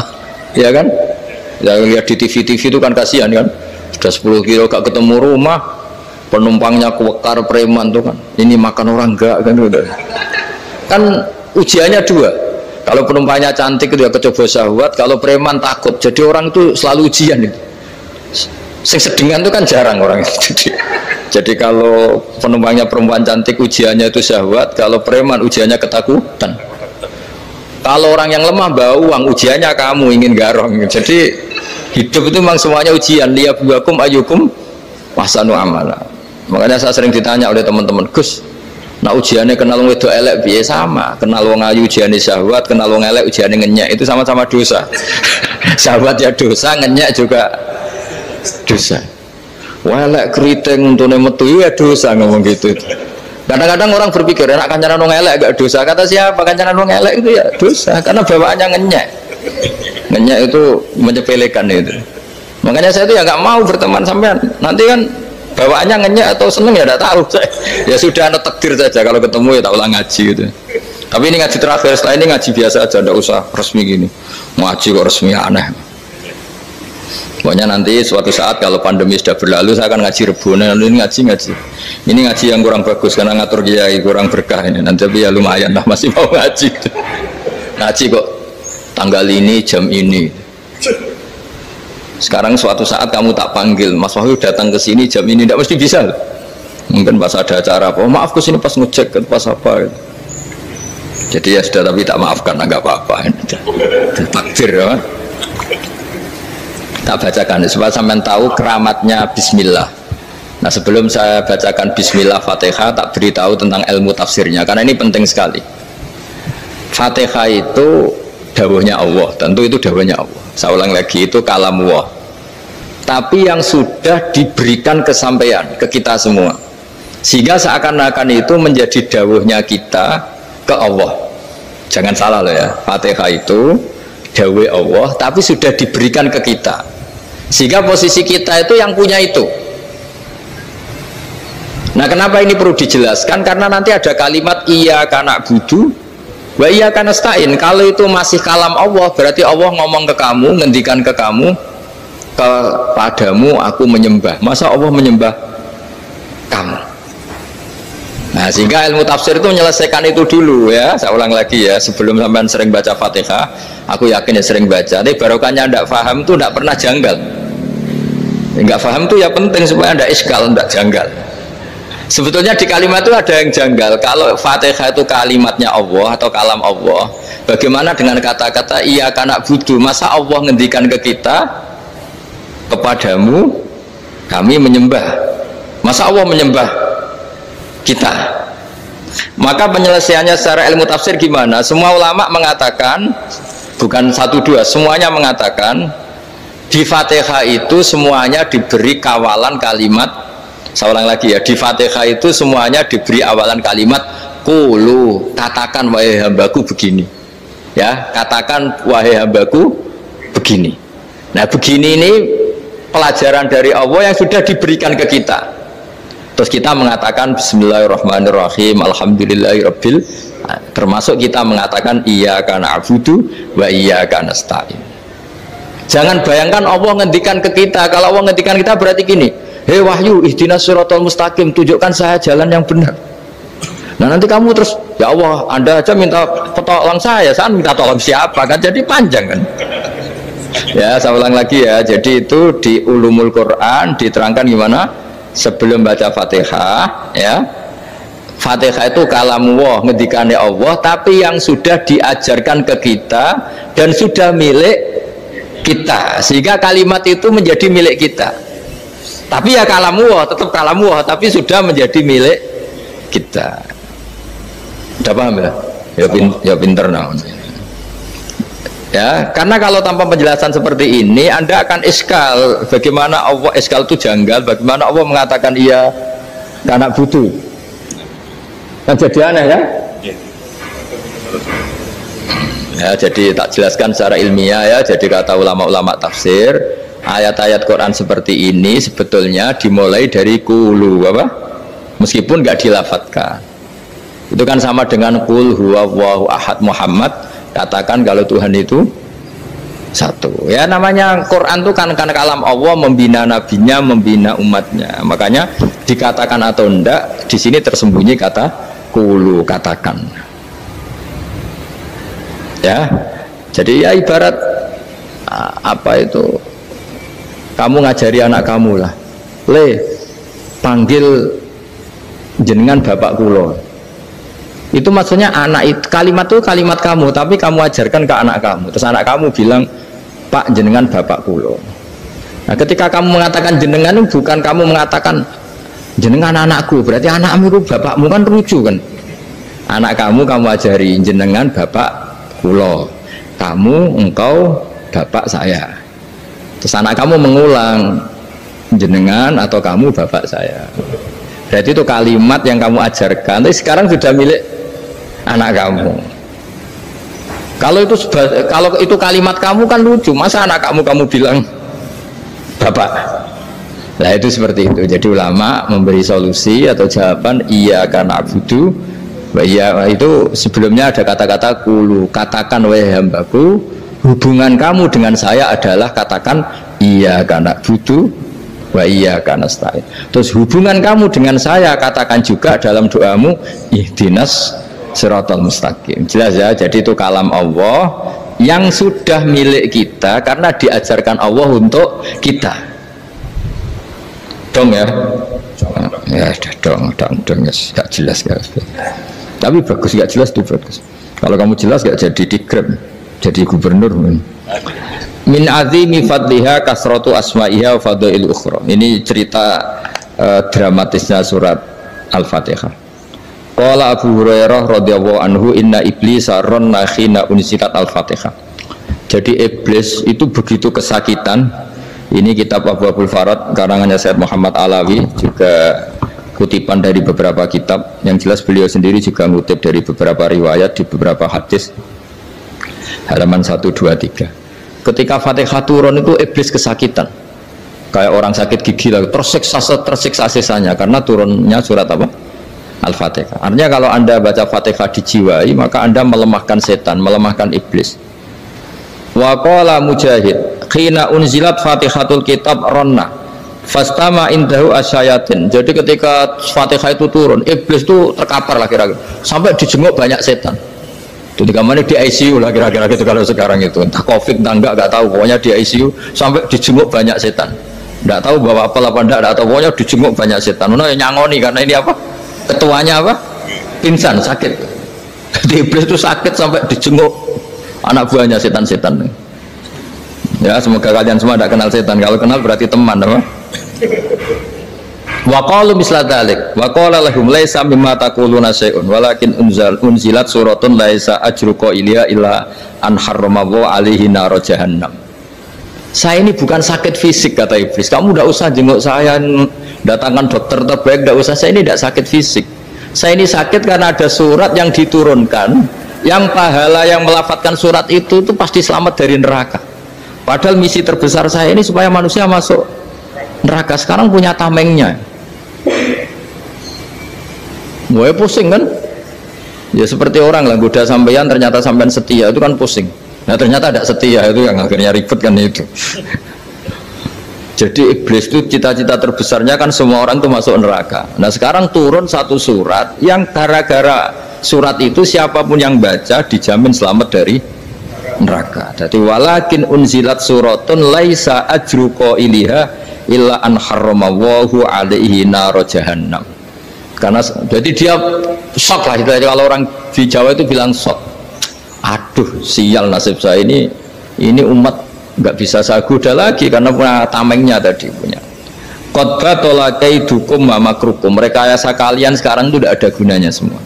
ya kan, yang lihat di TV-TV itu kan kasihan kan, sudah 10 kilo gak ketemu rumah, penumpangnya kewekar preman tuh kan, ini makan orang enggak kan udah kan ujiannya dua. Kalau penumpangnya cantik itu ya kecoba syahwat, kalau preman takut, jadi orang itu selalu ujian itu. Sing sedengan itu kan jarang orang itu. Jadi kalau penumpangnya perempuan cantik ujiannya itu syahwat, kalau preman ujiannya ketakutan. Kalau orang yang lemah bau uang ujiannya kamu ingin garong. Jadi hidup itu memang semuanya ujian. Liyabluwakum ayyukum ahsanu amala. Makanya saya sering ditanya oleh teman-teman, Gus, nah ujiannya kenal wong wedok elek piye? Sama, kenal wong ayu ujiannya syahwat, kenal wong elek ujiannya ngenyek, itu sama-sama dosa. Syahwat ya dosa, ngenyek juga dosa. Welek keriting untuk metu ya dosa, ngomong gitu. Kadang-kadang orang berpikir enak kancanan wong elek gak dosa. Kata siapa kancanan wong elek itu ya dosa karena bawaannya ngenyek. Ngenyek itu menyepelekan itu. Makanya saya itu ya nggak mau berteman sampean. Nanti kan bawaannya ngenyek atau seneng ya tidak tahu. Ya sudah ada takdir saja, kalau ketemu ya tak ulang ngaji gitu. Tapi ini ngaji terakhir, setelah ini ngaji biasa aja, tidak usah resmi gini. Ngaji kok resmi aneh. Pokoknya nanti suatu saat kalau pandemi sudah berlalu saya akan ngaji Rebonan, ini ngaji. Ini ngaji yang kurang bagus karena ngatur kiai kurang berkah ini. Nanti tapi ya lumayan lah masih mau ngaji. Ngaji kok tanggal ini, jam ini. Sekarang suatu saat kamu tak panggil, Mas Wahyu datang ke sini jam ini, tidak mesti bisa. Mungkin pas ada acara apa, oh, maaf ke sini pas ngecek, pas apa. Jadi ya sudah, tapi tak maafkan, enggak apa-apa. Takdir ya. Tak bacakan supaya sampean tahu keramatnya bismillah. Nah, sebelum saya bacakan bismillah Fatihah, tak beritahu tentang ilmu tafsirnya karena ini penting sekali. Fatihah itu dawuhnya Allah, tentu itu dawuhnya Allah. Saya ulang lagi, itu kalam Allah. Tapi yang sudah diberikan kesampaian ke kita semua. Sehingga seakan-akan itu menjadi dawuhnya kita ke Allah. Jangan salah loh ya, Fatihah itu dawuh Allah tapi sudah diberikan ke kita. Sehingga posisi kita itu yang punya itu. Nah, kenapa ini perlu dijelaskan? Karena nanti ada kalimat iyyaka na'budu wa iyyaka nasta'in. Kalau itu masih kalam Allah, berarti Allah ngomong ke kamu, ngendikan ke kamu, kepadamu aku menyembah. Masa Allah menyembah kamu? Nah, sehingga ilmu tafsir itu menyelesaikan itu dulu ya. Saya ulang lagi ya, sebelum sampean sering baca Fatihah, aku yakin ya sering baca. Tapi barokahnya tidak paham itu tidak pernah janggal. Enggak paham itu ya penting supaya tidak iskal, tidak janggal. Sebetulnya di kalimat itu ada yang janggal. Kalau Fatihah itu kalimatnya Allah atau kalam Allah, bagaimana dengan kata-kata iyyaka na'budu? Masa Allah ngendikan ke kita, kepadamu kami menyembah? Masa Allah menyembah kita? Maka penyelesaiannya secara ilmu tafsir gimana? Semua ulama mengatakan, bukan satu dua, semuanya mengatakan di Fatihah itu semuanya diberi kawalan kalimat. Saya ulang lagi ya, di Fatihah itu semuanya diberi awalan kalimat qulu, katakan wahai hambaku begini ya, katakan wahai hambaku begini. Nah, begini ini pelajaran dari Allah yang sudah diberikan ke kita. Terus kita mengatakan bismillahirrahmanirrahim, alhamdulillahirabbil, termasuk kita mengatakan iyyaka na'budu wa iyyaka nasta'in. Jangan bayangkan Allah ngendikan ke kita. Kalau Allah ngendikan kita berarti gini, hei Wahyu, ihdinas siratal mustaqim, tunjukkan saya jalan yang benar. Nah, nanti kamu terus, ya Allah, Anda aja minta tolong saya minta tolong siapa? Kan jadi panjang kan. Ya, saya ulang lagi ya. Jadi itu di Ulumul Quran diterangkan gimana? Sebelum baca Fatihah, ya. Fatihah itu kalamullah, ngendikannya Allah, tapi yang sudah diajarkan ke kita dan sudah milik kita, sehingga kalimat itu menjadi milik kita. Tapi ya kalamullah, tetap kalamullah, tapi sudah menjadi milik kita. Udah paham ya? Ya pinter nah. Ya, karena kalau tanpa penjelasan seperti ini, Anda akan iskal. Bagaimana Allah, iskal itu janggal. Bagaimana Allah mengatakan iya karena butuh? Kan jadi aneh ya? Ya, jadi tak jelaskan secara ilmiah ya. Jadi kata ulama-ulama tafsir, ayat-ayat Quran seperti ini sebetulnya dimulai dari qulu apa? Meskipun nggak dilafatkan. Itu kan sama dengan qul huwallahu ahad Muhammad, katakan kalau Tuhan itu satu. Ya, namanya Quran itu kan kalam Allah, membina nabinya, membina umatnya. Makanya dikatakan atau enggak, di sini tersembunyi kata qulu, katakan. Ya, jadi ya ibarat apa itu, kamu ngajari anak kamu lah, le panggil jenengan bapak kulo, itu maksudnya anak itu, kalimat itu kalimat kamu, tapi kamu ajarkan ke anak kamu. Terus anak kamu bilang, Pak jenengan bapak kulo. Nah, ketika kamu mengatakan jenengan, bukan kamu mengatakan jenengan anakku, berarti anakmu itu bapakmu, kan lucu kan. Anak kamu ajari jenengan bapak kulo, kamu engkau bapak saya. Terus anak kamu mengulang, jenengan atau kamu bapak saya. Berarti itu kalimat yang kamu ajarkan, tapi sekarang sudah milik anak kamu. Kalau itu kalimat kamu kan lucu, masa anak kamu bilang bapak? Nah, itu seperti itu. Jadi ulama memberi solusi atau jawaban iyyaka na'budu wa iya, itu sebelumnya ada kata-kata qulu, katakan wahai hambaku, hubungan kamu dengan saya adalah katakan iyyaka na'budu wa iyyaka nasta'in. Terus hubungan kamu dengan saya katakan juga dalam doamu ihdinas siratal mustaqim. Jelas ya, jadi itu kalam Allah yang sudah milik kita karena diajarkan Allah untuk kita. Dong ya? Ya sudah dong yes. Gak jelas gak. Tapi bagus, gak jelas itu bagus. Kalau kamu jelas gak jadi dikrem, jadi gubernur. Min azimi fadliha kasratu asma'iha wa fadail ukhra. Ini cerita dramatisnya surat Al-Fatihah. Qala Abu Hurairah radhiyallahu anhu inna iblisa ranna khina unzilat Al-Fatihah. Jadi iblis itu begitu kesakitan. Ini kitab Abwaabul Farad karangannya Syekh Muhammad Alawi, juga kutipan dari beberapa kitab. Yang jelas beliau sendiri juga ngutip dari beberapa riwayat di beberapa hadis. Halaman 1, 2, 3. Ketika Fatihah turun itu iblis kesakitan. Kayak orang sakit gigi lah, tersiksa sisanya karena turunnya surat apa? Al-Fatihah. Artinya kalau Anda baca Fatihah dijiwai, maka Anda melemahkan setan, melemahkan iblis. Wa qala Mujahid, khina unzilat Fatihatul kitab ronna fastama indahu asyayatin. Jadi ketika Fatihah itu turun, iblis itu terkapar lah kira-kira, sampai dijenguk banyak setan. Jadi kemana di ICU lah kira-kira gitu kalau sekarang itu, entah COVID entah enggak tahu, pokoknya di ICU sampai dijenguk banyak setan. Enggak tahu bawa apa lah enggak tahu, pokoknya dijenguk banyak setan. Mana yang nyangoni karena ini apa? Ketuanya apa? Pingsan, sakit. Jadi iblis itu sakit sampai dijenguk anak buahnya setan-setan. Ya, semoga kalian semua tidak kenal setan. Kalau kenal berarti teman, apa? Wa qalu misla dzalik wa qala lahum laisa mimma taquluna syai'un walakin unzilat suratun laisa ajruqa ilya illa an harramallahu alaihi nar jahannam. Saya ini bukan sakit fisik, kata iblis. Kamu tidak usah jenguk saya, datangkan dokter terbaik, tidak usah. Saya ini tidak sakit fisik. Saya ini sakit karena ada surat yang diturunkan, yang pahala yang melafatkan surat itu pasti selamat dari neraka. Padahal misi terbesar saya ini supaya manusia masuk neraka. Sekarang punya tamengnya. Gue pusing kan? Ya seperti orang lah, goda sampeyan ternyata sampean setia, itu kan pusing. Nah ternyata tidak setia, itu yang akhirnya ribet kan itu. Jadi iblis itu cita-cita terbesarnya kan semua orang itu masuk neraka. Nah sekarang turun satu surat yang gara-gara surat itu siapapun yang baca dijamin selamat dari neraka. Jadi walakin unzilat suratun laisa ajru qailiha illa an harramallahu alaihi nar jahannam. Karena jadi dia shock lah itu. Kalau orang di Jawa itu bilang shock. Aduh sial nasib saya ini umat nggak bisa saya goda lagi karena punya tamengnya tadi punya. Qad tolakaidukum wa makrukum. Rekayasa kalian sekarang itu tidak ada gunanya semua.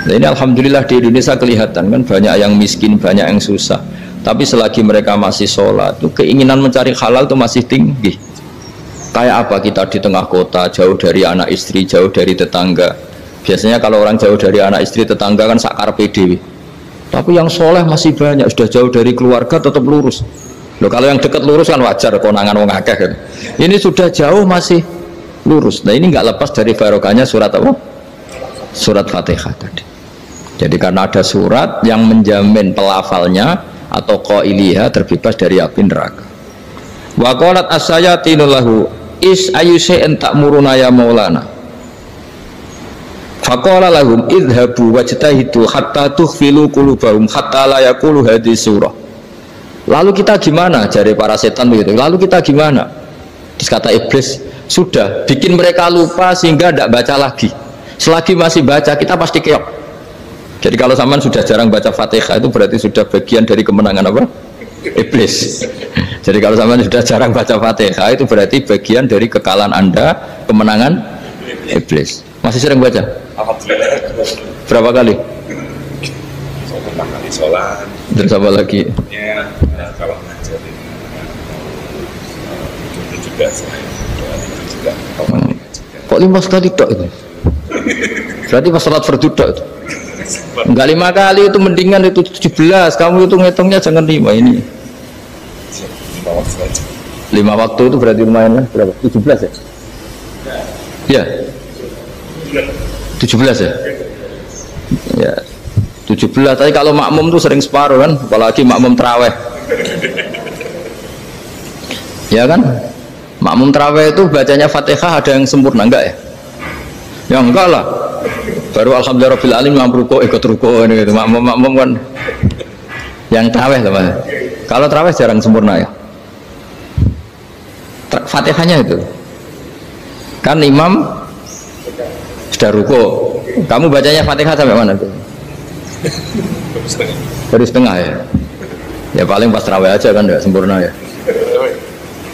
Nah, ini alhamdulillah di Indonesia kelihatan kan banyak yang miskin, banyak yang susah. Tapi selagi mereka masih sholat, itu keinginan mencari halal itu masih tinggi. Kayak apa kita di tengah kota, jauh dari anak istri, jauh dari tetangga. Biasanya kalau orang jauh dari anak istri, tetangga kan sakar PDW. Tapi yang soleh masih banyak, sudah jauh dari keluarga tetap lurus. Loh, kalau yang dekat lurus kan wajar, konangan wong akeh kan. Ini sudah jauh masih lurus. Nah ini nggak lepas dari barokahnya surat apa? Surat Fatihah tadi. Jadi karena ada surat yang menjamin pelafalnya atau qailiha terbebas dari api neraka. Wa qalat as-sayatinu lahu is ayyusa'in ta'muruna ya maulana. Faqala lahum idhabu wajtahidu hatta tukhfilu qulubahum hatta la yaqulu hadhihi surah. Lalu kita gimana, jari para setan begitu. Lalu kita gimana? Terus kata iblis, sudah bikin mereka lupa sehingga tidak baca lagi. Selagi masih baca kita pasti keok. Jadi kalau sampean sudah jarang baca Fatihah itu berarti sudah bagian dari kemenangan apa? Iblis. Jadi kalau sampean sudah jarang baca Fatihah itu berarti bagian dari kekalahan Anda, kemenangan iblis. Masih sering baca? Alhamdulillah. Berapa kali? Pertama kali sholat. Dan sama lagi? Ya, kalau ngajarin itu juga selain itu juga. Kok 5 kali tok itu? Berarti pas sholat fardu tok itu? Enggak 5 kali itu mendingan itu 17. Kamu itu ngitungnya jangan 5 ini. 5 waktu aja. 5 waktu itu berarti lumayan lah. Berapa? 17 ya? Ya. 17 ya? Ya. 17. Tapi kalau makmum tuh sering separuh kan, apalagi makmum taraweh. Ya kan? Makmum taraweh itu bacanya Fatihah ada yang sempurna enggak ya? Ya enggak lah. Baru alhamdulillah rabbil alamin mampu ruko ikut ruko ini gitu. Makmum kan. Yang taraweh loh Mas. Kalau taraweh jarang sempurna ya. Fatihahnya itu. Kan imam sudah ruko. Kamu bacanya Fatihah sampai mana tuh? Baru setengah ya. Ya paling pas taraweh aja kan enggak sempurna ya.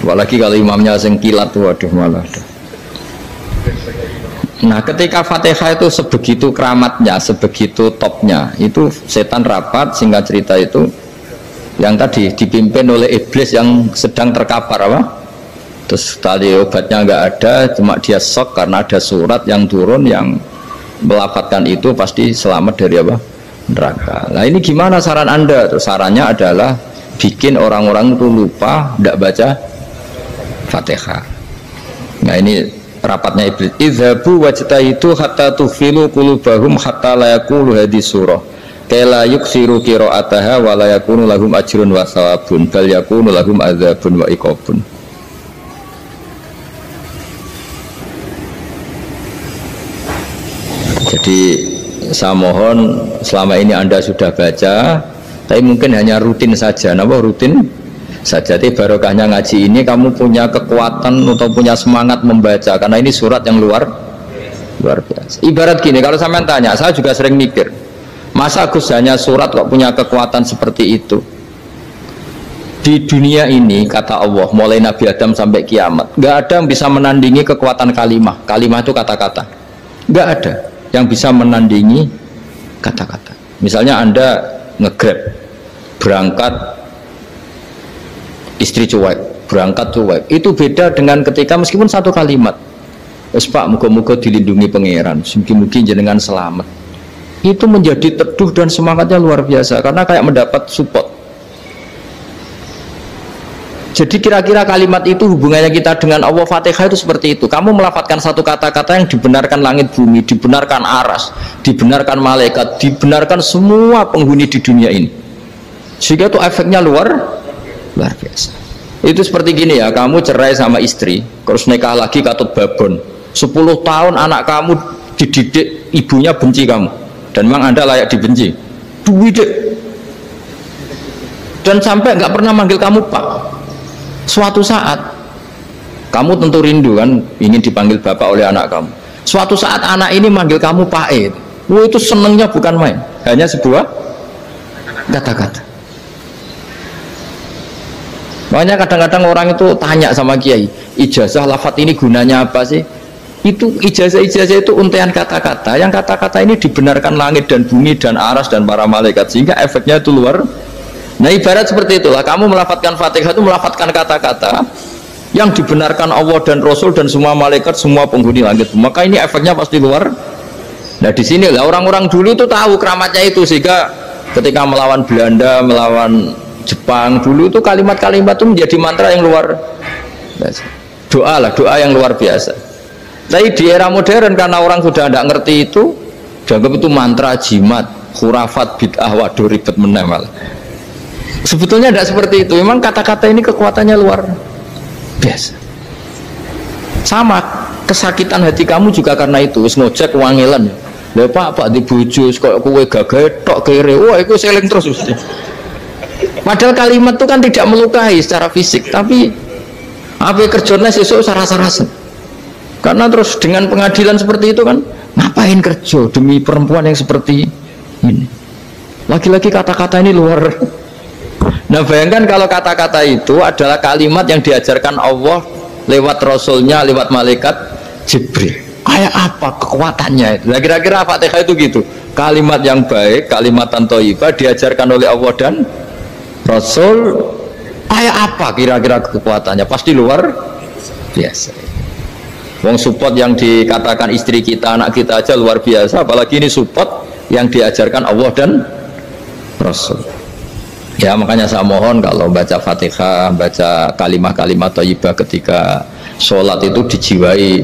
Apalagi kalau imamnya sing kilat tuh, waduh malah. Nah, ketika Fatihah itu sebegitu keramatnya, sebegitu topnya, itu setan rapat, singkat cerita itu yang tadi dipimpin oleh iblis yang sedang terkapar apa? Terus tali obatnya nggak ada, cuma dia shock karena ada surat yang turun yang melafatkan itu pasti selamat dari apa? Neraka. Nah ini gimana saran Anda? Terus sarannya adalah bikin orang-orang itu lupa, tidak baca Fatihah. Nah ini rapatnya iblis. Idhabu wajtahidu hatta tufilu qulubahum hatta la yaqulu hadhihi surah. Kala yuksiru qira'ataha wa la yakunu lahum ajrun wa thawabun bal yakunu lahum adzabun wa iqabun. Jadi saya mohon selama ini Anda sudah baca, tapi mungkin hanya rutin saja. Napa rutin saja? Jadi barokahnya ngaji ini kamu punya kekuatan atau punya semangat membaca karena ini surat yang luar biasa. Ibarat gini, kalau sampean tanya, saya juga sering mikir, masa Gus hanya surat kok punya kekuatan seperti itu? Di dunia ini kata Allah, mulai Nabi Adam sampai kiamat, nggak ada yang bisa menandingi kekuatan kalimah. Kalimah itu kata-kata, nggak ada yang bisa menandingi kata-kata. Misalnya Anda nge-grab berangkat, istri cuek, berangkat cuek, itu beda dengan ketika meskipun satu kalimat, wes Pak, muga-muga dilindungi pangeran, mungkin jenengan selamat, itu menjadi teduh dan semangatnya luar biasa karena kayak mendapat support. Jadi kira-kira kalimat itu hubungannya kita dengan Allah. Fatihah itu seperti itu. Kamu melafadzkan satu kata-kata yang dibenarkan langit bumi, dibenarkan aras, dibenarkan malaikat, dibenarkan semua penghuni di dunia ini. Sehingga itu efeknya luar biasa. Itu seperti gini ya, kamu cerai sama istri, terus nikah lagi katut babon. 10 tahun anak kamu dididik, ibunya benci kamu, dan memang Anda layak dibenci. Dididik. Dan sampai nggak pernah manggil kamu Pak. Suatu saat kamu tentu rindu kan ingin dipanggil bapak oleh anak kamu. Suatu saat anak ini manggil kamu Pak E. Itu senengnya bukan main, hanya sebuah kata-kata. Makanya kadang-kadang orang itu tanya sama kiai, ijazah lafadz ini gunanya apa sih? Itu ijazah itu untaian kata-kata, yang kata-kata ini dibenarkan langit dan bumi dan aras dan para malaikat, sehingga efeknya itu luar. Nah ibarat seperti itulah, kamu melafadzkan Fatihah itu melafadzkan kata-kata yang dibenarkan Allah dan Rasul dan semua malaikat, semua penghuni langit, maka ini efeknya pasti luar. Nah di sini lah orang-orang dulu itu tahu keramatnya itu, sehingga ketika melawan Belanda, melawan Jepang dulu itu kalimat-kalimat itu menjadi mantra yang luar biasa. Doa yang luar biasa. Tapi di era modern karena orang sudah tidak ngerti itu, dianggap itu mantra, jimat, khurafat, bid'ah, waduh ribet meneh malah. Sebetulnya tidak seperti itu. Memang kata-kata ini kekuatannya luar biasa. Sama kesakitan hati kamu juga karena itu. Wis ngojek wangilan. Lha Pak di bojo kok kowe gagahe tok kere. Wah, iku seling terus mesti. Padahal kalimat itu kan tidak melukai secara fisik, tapi apa kerjanya sesuk sarasa-rasa. Karena terus dengan pengadilan seperti itu kan, ngapain kerja demi perempuan yang seperti ini? Lagi-lagi kata-kata ini luar. Nah bayangkan kalau kata-kata itu adalah kalimat yang diajarkan Allah lewat Rasulnya, lewat malaikat Jibril. Kayak apa kekuatannya itu? Nah kira-kira Fatihah itu gitu. Kalimat yang baik, kalimatan thayyibah diajarkan oleh Allah dan Rasul. Kayak apa kira-kira kekuatannya? Pasti luar biasa. Wong support yang dikatakan istri kita, anak kita aja luar biasa, apalagi ini support yang diajarkan Allah dan Rasul. Ya makanya saya mohon kalau baca Fatihah, baca kalimat-kalimat thayyibah ketika sholat itu dijiwai.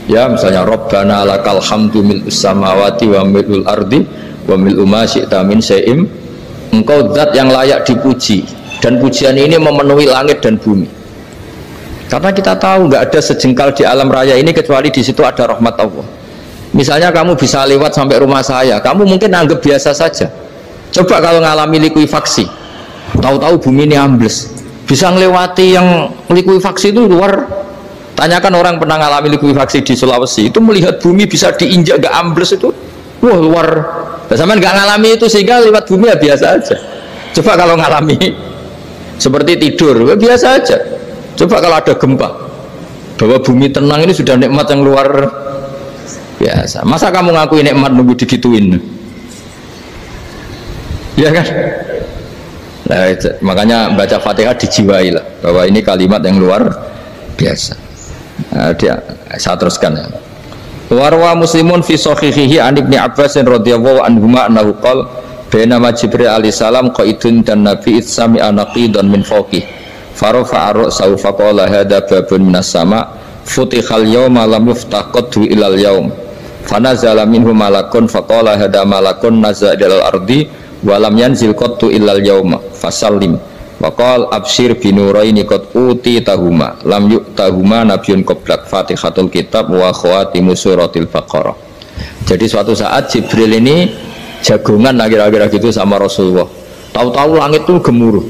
Ya misalnya Rabbana lakal hamdu mil'us samawati wa mil'ul ardi wa mil'u ma syi'ta min syai'im. Engkau zat yang layak dipuji, dan pujian ini memenuhi langit dan bumi. Karena kita tahu nggak ada sejengkal di alam raya ini kecuali di situ ada rahmat Allah. Misalnya kamu bisa lewat sampai rumah saya, kamu mungkin anggap biasa saja. Coba kalau ngalami likuifaksi, Tahu-tahu bumi ini ambles. Bisa ngelewati yang likuifaksi itu luar. Tanyakan orang pernah ngalami likuifaksi di Sulawesi, itu melihat bumi bisa diinjak gak ambles itu, wah luar. Sampean gak ngalami itu sehingga lewat bumi ya biasa aja. Coba kalau ngalami seperti tidur, ya biasa aja. Coba kalau ada gempa, bahwa bumi tenang ini sudah nikmat yang luar biasa. Masa kamu ngakui nikmat nunggu digituin? Ya kan? Nah, makanya baca Fatihah dijiwai lah bahwa ini kalimat yang luar biasa. Nah, saya teruskan ya. Warwa Muslimun fi sahihihi an Ibnu Abbas radhiyallahu anhuma annahu qala bainama Jibril alaihi salam qaidun dan Nabi itsami anaqidan min fawqih farafa ra'sahu faqala hadza babun minas sama futihal yawma lam yuftaqadu ilal yaum fanazala minhu malakun faqala hadza malakun nazala ilal ardi walam yanzil qattu illal yauma fasallim waqal absyir binuraini qad uti tahuma lam yu'tahuma nabiyyun qablak Fatihatul kitab wa khawatimu suratil baqarah. Jadi suatu saat Jibril ini jagongan kira-kira gitu sama Rasulullah, tahu-tahu langit itu gemuruh.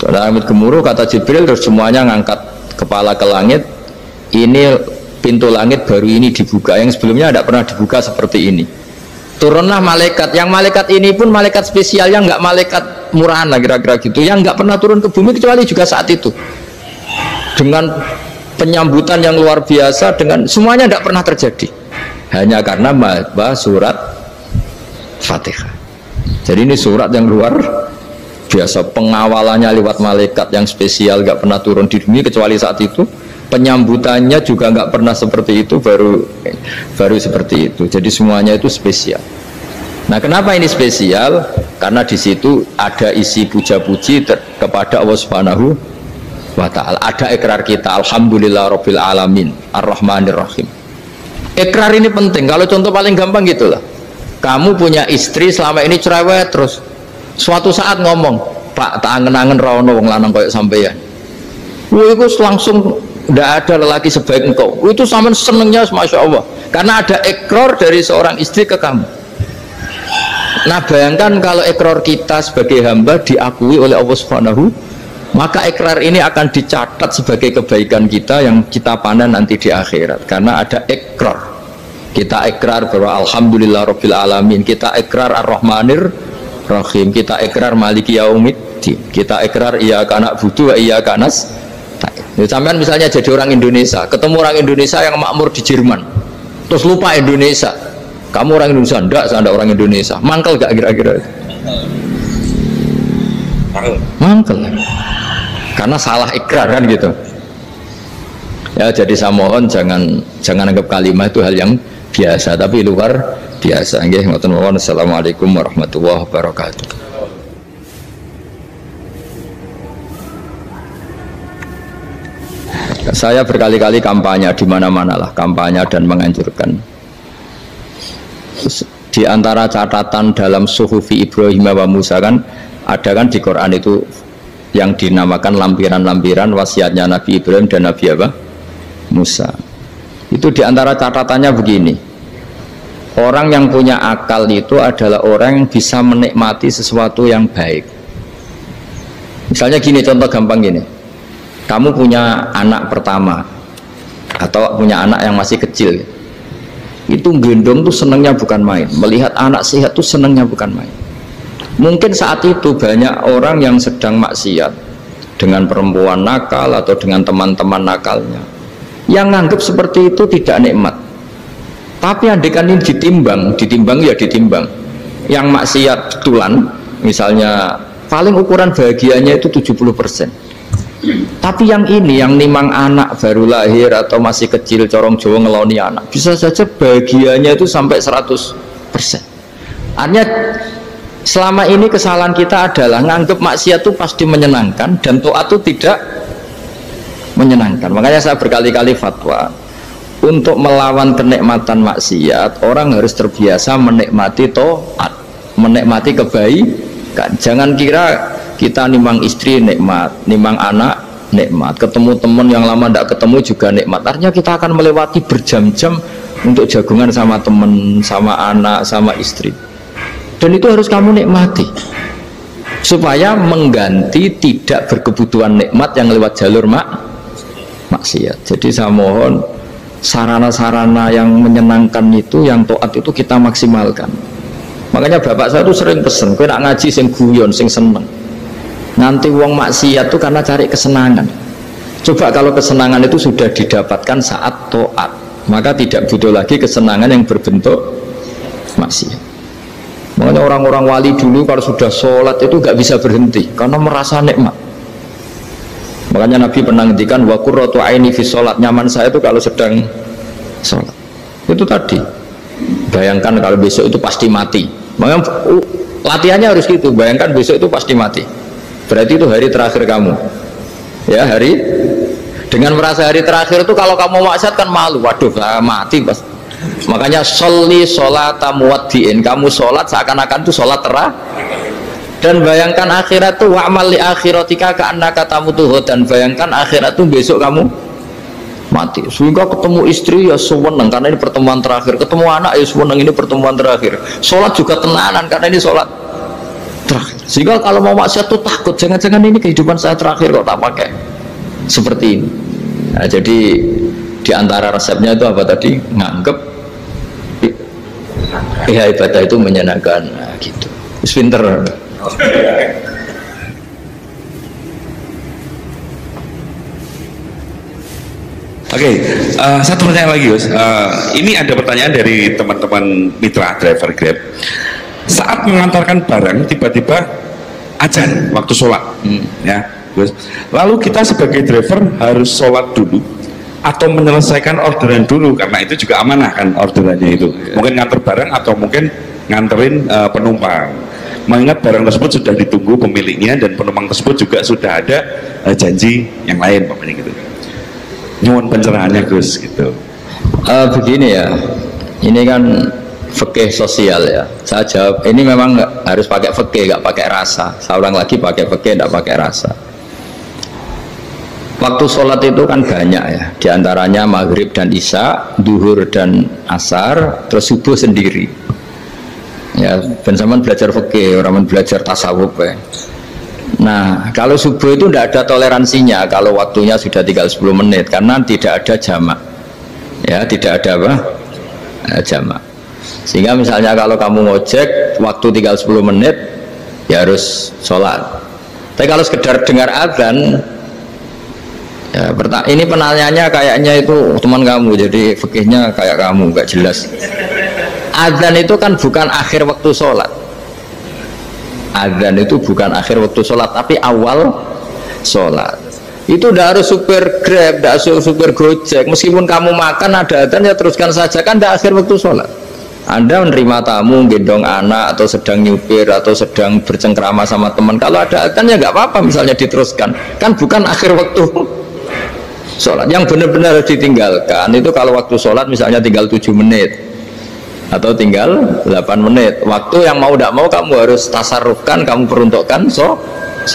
Karena langit gemuruh kata Jibril terus semuanya ngangkat kepala ke langit, ini pintu langit baru ini dibuka, yang sebelumnya tidak pernah dibuka seperti ini. Turunlah malaikat, yang malaikat ini pun malaikat spesial, yang nggak malaikat murahan lah kira-kira gitu, yang nggak pernah turun ke bumi kecuali juga saat itu, dengan penyambutan yang luar biasa, dengan semuanya tidak pernah terjadi, hanya karena bahas surat Fatihah. Jadi ini surat yang luar biasa, pengawalannya lewat malaikat yang spesial, nggak pernah turun di bumi kecuali saat itu. Penyambutannya juga nggak pernah seperti itu, baru seperti itu. Jadi semuanya itu spesial. Nah, kenapa ini spesial? Karena di situ ada isi puja-puji kepada Allah Subhanahu wa Ta'ala. Ada ikrar kita, Alhamdulillah Rabbil Alamin, Ar-Rahmanir Rahim. Ikrar ini penting. Kalau contoh paling gampang gitulah. Kamu punya istri selama ini cerewet terus, suatu saat ngomong, Pak, tak angen-angen rawono wong lanang koyo sampeyan. Wah, itu langsung tidak ada lelaki sebaik engkau. Itu sama senengnya, masya Allah, karena ada ikrar dari seorang istri ke kamu. Nah, bayangkan kalau ikrar kita sebagai hamba diakui oleh Allah Subhanahu, maka ikrar ini akan dicatat sebagai kebaikan kita yang kita panen nanti di akhirat. Karena ada ikrar, kita ikrar bahwa Alhamdulillah Rabbil Alamin, kita ikrar Ar-Rahmanir Rahim, kita ikrar Maliki Yaumiddin, kita ikrar Iyyaka na'budu wa iyyaka nasta'in. Sampean misalnya jadi orang Indonesia, ketemu orang Indonesia yang makmur di Jerman, terus lupa Indonesia. Kamu orang Indonesia? Enggak, saya ada orang Indonesia. Mangkel gak kira-kira? Mangkel. Karena salah ikrar kan gitu. Ya, jadi saya mohon jangan anggap kalimat itu hal yang biasa, tapi luar biasa. Nggih, ngoten mawon. Assalamualaikum warahmatullahi wabarakatuh. Saya berkali-kali kampanye di mana-mana lah, kampanye dan menganjurkan. Di antara catatan dalam Suhufi Ibrahim wa Musa kan ada kan di Quran itu yang dinamakan lampiran-lampiran wasiatnya Nabi Ibrahim dan Nabi Musa. Itu di antara catatannya begini. Orang yang punya akal itu adalah orang yang bisa menikmati sesuatu yang baik. Misalnya gini, contoh gampang gini. Kamu punya anak pertama atau punya anak yang masih kecil, itu gendong tuh senengnya bukan main, melihat anak sehat tuh senengnya bukan main. Mungkin saat itu banyak orang yang sedang maksiat dengan perempuan nakal atau dengan teman-teman nakalnya, yang nganggap seperti itu tidak nikmat. Tapi andaikan ini ditimbang ya ditimbang, yang maksiat betulan misalnya paling ukuran bahagianya itu 70%. Tapi yang ini, yang nimang anak baru lahir atau masih kecil, corong Jawa ngeloni anak, bisa saja bahagianya itu sampai 100%. Artinya selama ini kesalahan kita adalah nganggap maksiat itu pasti menyenangkan dan taat itu tidak menyenangkan. Makanya saya berkali-kali fatwa, untuk melawan kenikmatan maksiat, orang harus terbiasa menikmati taat, menikmati kebaikan. Jangan kira kita nimang istri nikmat, nimang anak nikmat, ketemu teman yang lama tidak ketemu juga nikmat. Artinya kita akan melewati berjam-jam untuk jagungan sama teman, sama anak, sama istri, dan itu harus kamu nikmati. supaya mengganti tidak berkebutuhan nikmat yang lewat jalur maksiat. Jadi saya mohon sarana-sarana yang menyenangkan itu, yang taat itu kita maksimalkan. Makanya bapak saya tuh sering pesen, kowe nak ngaji sing guyon, sing seneng. Nanti wong maksiat tuh karena cari kesenangan. Coba kalau kesenangan itu sudah didapatkan saat taat, maka tidak butuh lagi kesenangan yang berbentuk maksiat. Makanya orang-orang wali dulu kalau sudah sholat itu gak bisa berhenti karena merasa nikmat. Makanya Nabi pernah ngendikan wa qurratu aini fi sholat, nyaman saya itu kalau sedang sholat. Itu tadi, bayangkan kalau besok itu pasti mati. Makanya latihannya harus gitu, bayangkan besok itu pasti mati. Berarti itu hari terakhir kamu. Ya, hari dengan merasa hari terakhir itu kalau kamu maksiat kan malu, waduh mati pas. Makanya sholli sholata muwaddiin, kamu sholat seakan-akan itu sholat terakhir. Dan bayangkan akhirat tuh wa'mal li akhiratika ka'annaka tamutu, dan bayangkan akhirat tuh besok kamu mati. Sehingga ketemu istri ya seneng karena ini pertemuan terakhir, ketemu anak ya seneng ini pertemuan terakhir, sholat juga tenanan karena ini sholat terakhir. Sehingga kalau mau maksiat tuh takut, jangan-jangan ini kehidupan saya terakhir kok tak pakai seperti ini. Nah, jadi di antara resepnya itu apa tadi? Nganggep ya ibadah itu menyenangkan. Nah, gitu. Terus pinter. Oke, satu pertanyaan lagi, Gus. Ini ada pertanyaan dari teman-teman mitra driver Grab. Saat mengantarkan barang, tiba-tiba azan waktu sholat, ya, Gus. Lalu kita sebagai driver harus sholat dulu atau menyelesaikan orderan dulu, karena itu juga amanah kan orderannya itu. Mungkin nganter barang atau mungkin nganterin penumpang. Mengingat barang tersebut sudah ditunggu pemiliknya dan penumpang tersebut juga sudah ada janji yang lain, pokoknya gitu. Nyuwun pencerahannya, Gus, gitu. Begini ya, ini kan fikih sosial ya. Saya jawab, ini memang harus pakai fikih, nggak pakai rasa. Saya ulang lagi, pakai fikih, nggak pakai rasa. Waktu sholat itu kan banyak ya, diantaranya maghrib dan isya, duhur dan asar, terus subuh sendiri. Ya, ben zaman belajar fikih, orang belajar tasawuf ya. Nah, kalau subuh itu tidak ada toleransinya kalau waktunya sudah tinggal 10 menit karena tidak ada jamak. Ya, tidak ada apa? Jamak. Sehingga misalnya kalau kamu ngojek waktu tinggal 10 menit ya harus sholat. Tapi kalau sekedar dengar azan ya, ini penanyanya kayaknya itu teman kamu, jadi fikihnya kayak kamu, nggak jelas. Azan itu kan bukan akhir waktu sholat. Azan itu bukan akhir waktu sholat, tapi awal sholat. Itu tidak harus supir Grab, tidak harus supir Gojek. Meskipun kamu makan ada azan ya teruskan saja, kan tidak akhir waktu sholat. Anda menerima tamu, gendong anak, atau sedang nyupir, atau sedang bercengkrama sama teman. Kalau ada azan ya nggak apa-apa, misalnya diteruskan. Kan bukan akhir waktu sholat. Yang benar-benar harus ditinggalkan itu kalau waktu sholat misalnya tinggal 7 menit. Atau tinggal 8 menit. Waktu yang mau tidak mau kamu harus tasarrufkan, kamu peruntukkan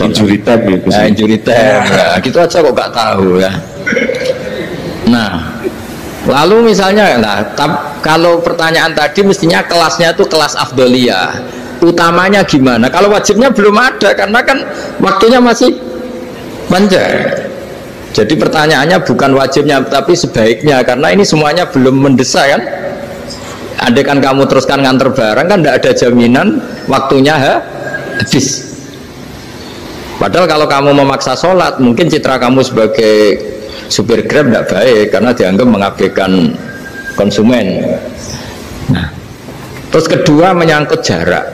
injury time ya, nah, injury time ya, gitu aja kok gak tahu ya. Nah, lalu misalnya kalau pertanyaan tadi mestinya kelasnya itu kelas afdoliyah, utamanya gimana? Kalau wajibnya belum ada karena kan waktunya masih panjang. Jadi pertanyaannya bukan wajibnya tapi sebaiknya, karena ini semuanya belum mendesak kan. Andai kan kamu teruskan nganter barang kan tidak ada jaminan waktunya habis. Padahal kalau kamu memaksa sholat, mungkin citra kamu sebagai supir Grab tidak baik karena dianggap mengabaikan konsumen. Nah, terus kedua menyangkut jarak.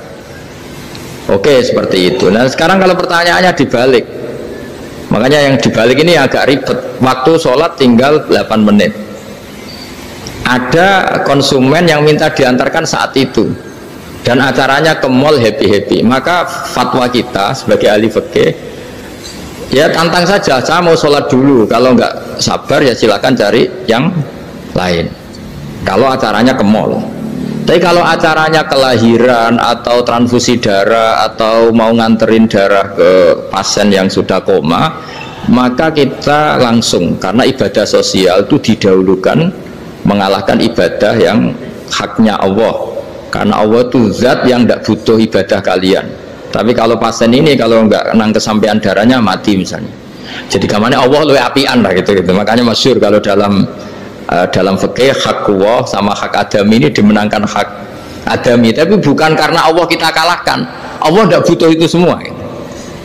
Oke, seperti itu. Nah, sekarang kalau pertanyaannya dibalik, makanya yang dibalik ini agak ribet. Waktu sholat tinggal 8 menit. Ada konsumen yang minta diantarkan saat itu dan acaranya ke mall happy-happy, maka fatwa kita sebagai ahli fikih ya tantang saja, saya mau sholat dulu, kalau nggak sabar ya silakan cari yang lain kalau acaranya ke mall. Tapi kalau acaranya kelahiran atau transfusi darah atau mau nganterin darah ke pasien yang sudah koma, maka kita langsung, karena ibadah sosial itu didahulukan mengalahkan ibadah yang haknya Allah, karena Allah itu zat yang tidak butuh ibadah kalian. Tapi kalau pasien ini kalau nggak nang kesampaian darahnya mati misalnya. Jadi kamane Allah luwih apian lah gitu. Makanya masyhur kalau dalam fikih hak Allah sama hak adami ini dimenangkan hak adami. Tapi bukan karena Allah kita kalahkan. Allah tidak butuh itu semua.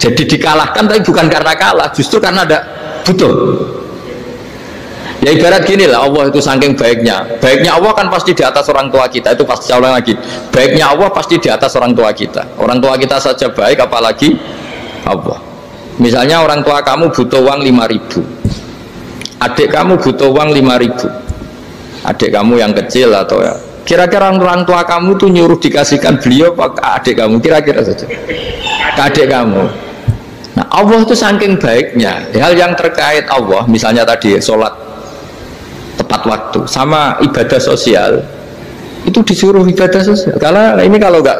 Jadi dikalahkan tapi bukan karena kalah, justru karena tidak butuh. Ya ibarat gini lah, Allah itu saking baiknya Allah kan pasti di atas orang tua kita, itu pasti ulang lagi, baiknya Allah pasti di atas orang tua kita saja baik, apalagi Allah. Misalnya orang tua kamu butuh uang 5.000, adik kamu butuh uang 5.000, adik kamu yang kecil atau ya, kira-kira orang tua kamu tuh nyuruh dikasihkan beliau apa adik kamu, kira-kira saja ke adik kamu. Nah Allah itu saking baiknya, hal yang terkait Allah, misalnya tadi sholat tepat waktu sama ibadah sosial itu disuruh ibadah sosial. Karena ini kalau nggak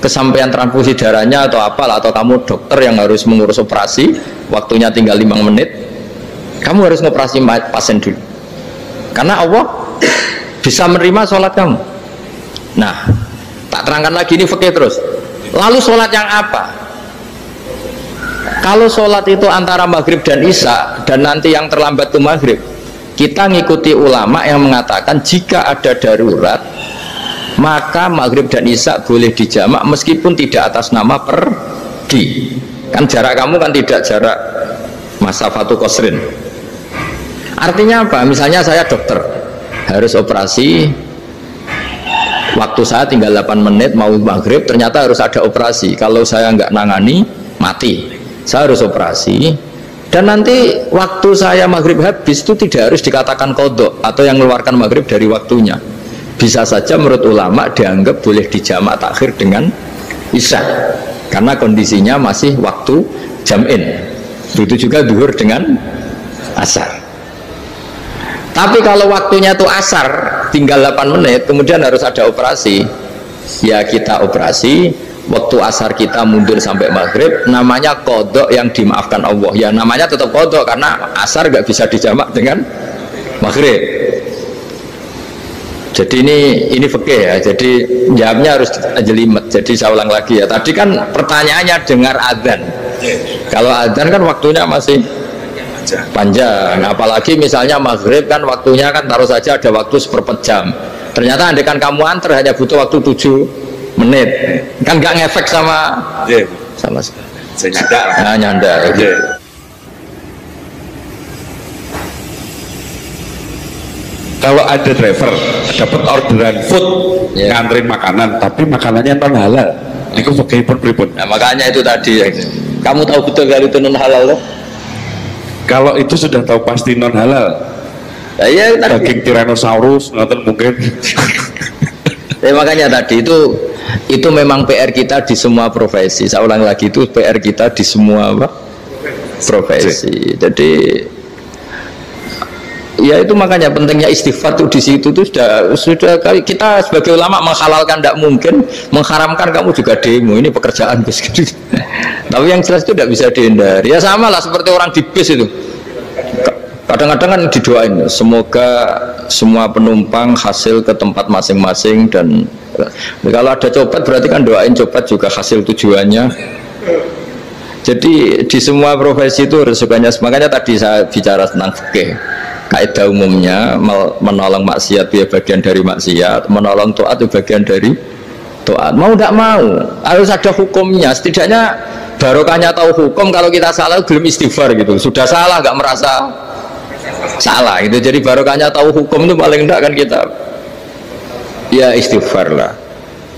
kesampaian transfusi darahnya atau apalah, atau kamu dokter yang harus mengurus operasi waktunya tinggal 5 menit, kamu harus ngoperasi pasien dulu karena Allah bisa menerima sholat kamu. Nah tak terangkan lagi ini fikih terus. Lalu sholat yang apa? Kalau sholat itu antara maghrib dan isya dan nanti yang terlambat itu maghrib, kita ngikuti ulama yang mengatakan jika ada darurat maka maghrib dan isya boleh dijamak meskipun tidak atas nama pergi. Kan jarak kamu kan tidak jarak masafatu qasrin. Artinya apa? Misalnya saya dokter harus operasi, waktu saya tinggal 8 menit mau maghrib, ternyata harus ada operasi. Kalau saya nggak nangani mati, saya harus operasi. Dan nanti waktu saya maghrib habis itu tidak harus dikatakan kodok atau yang mengeluarkan maghrib dari waktunya. Bisa saja menurut ulama dianggap boleh dijamak takhir dengan isya karena kondisinya masih waktu jam'in. Begitu juga duhur dengan asar. Tapi kalau waktunya itu asar tinggal 8 menit kemudian harus ada operasi, ya kita operasi. Waktu asar kita mundur sampai maghrib, namanya kodok yang dimaafkan Allah. Ya namanya tetap kodok karena asar nggak bisa dijamak dengan maghrib. Jadi ini fikih ya. Jadi jawabnya harus jelimet. Jadi saya ulang lagi ya. Tadi kan pertanyaannya dengar adzan. Kalau adzan kan waktunya masih panjang. Apalagi misalnya maghrib kan waktunya kan taruh saja ada waktu seperempat jam. Ternyata andekan kamu antar hanya butuh waktu 7 menit, kan nggak ngefek sama sama saya nyanda lah. Nah, nyanda gitu. Kalau ada driver dapat orderan food nganterin makanan tapi makanannya non halal, itu pakai pun pripun. Nah makanya itu tadi kamu tahu betul kalau itu non halal loh. Kalau itu sudah tahu pasti non halal, ya, daging Tyrannosaurus nonton mungkin. Makanya tadi itu memang PR kita di semua profesi. Saya ulang lagi, itu PR kita di semua profesi. Jadi ya itu makanya pentingnya istighfar tuh di situ tuh sudah kita sebagai ulama menghalalkan tidak mungkin, mengharamkan kamu juga demo. Ini pekerjaan bis gitu. Tapi yang jelas itu tidak bisa dihindari. Ya sama lah seperti orang di bis itu. Kadang-kadang kan didoain semoga semua penumpang hasil ke tempat masing-masing, dan kalau ada cobat berarti kan doain cobat juga hasil tujuannya. Jadi di semua profesi itu resikonya. Makanya tadi saya bicara tentang fikih. Kaidah umumnya menolong maksiat itu bagian dari maksiat, menolong taat itu bagian dari taat. Mau tidak mau harus ada hukumnya. Setidaknya barokahnya tahu hukum. Kalau kita salah belum istighfar gitu, sudah salah nggak merasa salah itu. Jadi barokahnya tahu hukum itu paling enggak kan kita ya istighfar lah.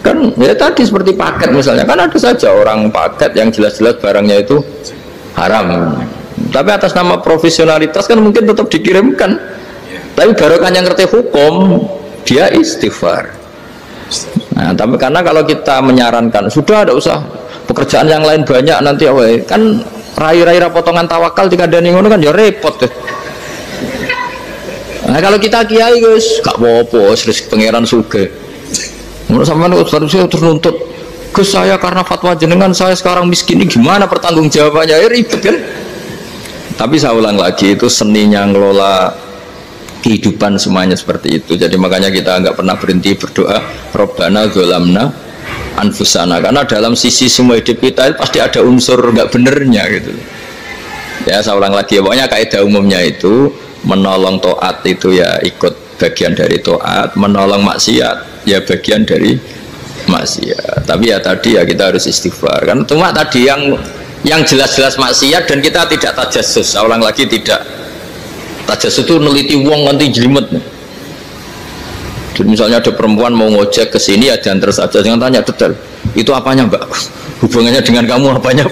Kan ya tadi seperti paket misalnya, kan ada saja orang paket yang jelas-jelas barangnya itu haram, tapi atas nama profesionalitas kan mungkin tetap dikirimkan, tapi barokahnya ngerti hukum dia istighfar. Nah tapi karena kalau kita menyarankan sudah ada usah pekerjaan yang lain banyak nanti kan rai-rai potongan tawakal dikandani ngono kan ya repot deh. Nah kalau kita kiai guys gak apa-apa, terus pangeran suge. Menurut sampean saya ternuntut, Gus saya karena fatwa jenengan saya sekarang miskin, ini gimana pertanggung jawabannya? Ya ribet kan. Tapi saya ulang lagi, itu seninya ngelola kehidupan semuanya seperti itu. Jadi makanya kita nggak pernah berhenti berdoa, Robbana dzolamna anfusana, karena dalam sisi semua hidup kita pasti ada unsur nggak benernya gitu. Ya saya ulang lagi, pokoknya kaidah umumnya itu menolong taat itu ya ikut bagian dari taat, menolong maksiat ya bagian dari maksiat. Tapi ya tadi ya kita harus istighfar kan. Cuma tadi yang jelas-jelas maksiat dan kita tidak tajassus. Saya ulang lagi, tidak tajassus itu neliti wong nanti jelimet. Jadi misalnya ada perempuan mau ngojek ke sini ya jangan terus aja, jangan tanya detail. Itu apanya mbak? Hubungannya dengan kamu apanya?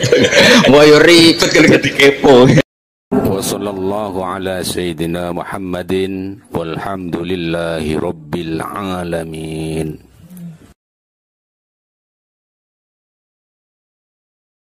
Wah ya ribet kalau jadi kepo. Wassallallahu ala sayyidina Muhammadin walhamdulillahi rabbil alamin.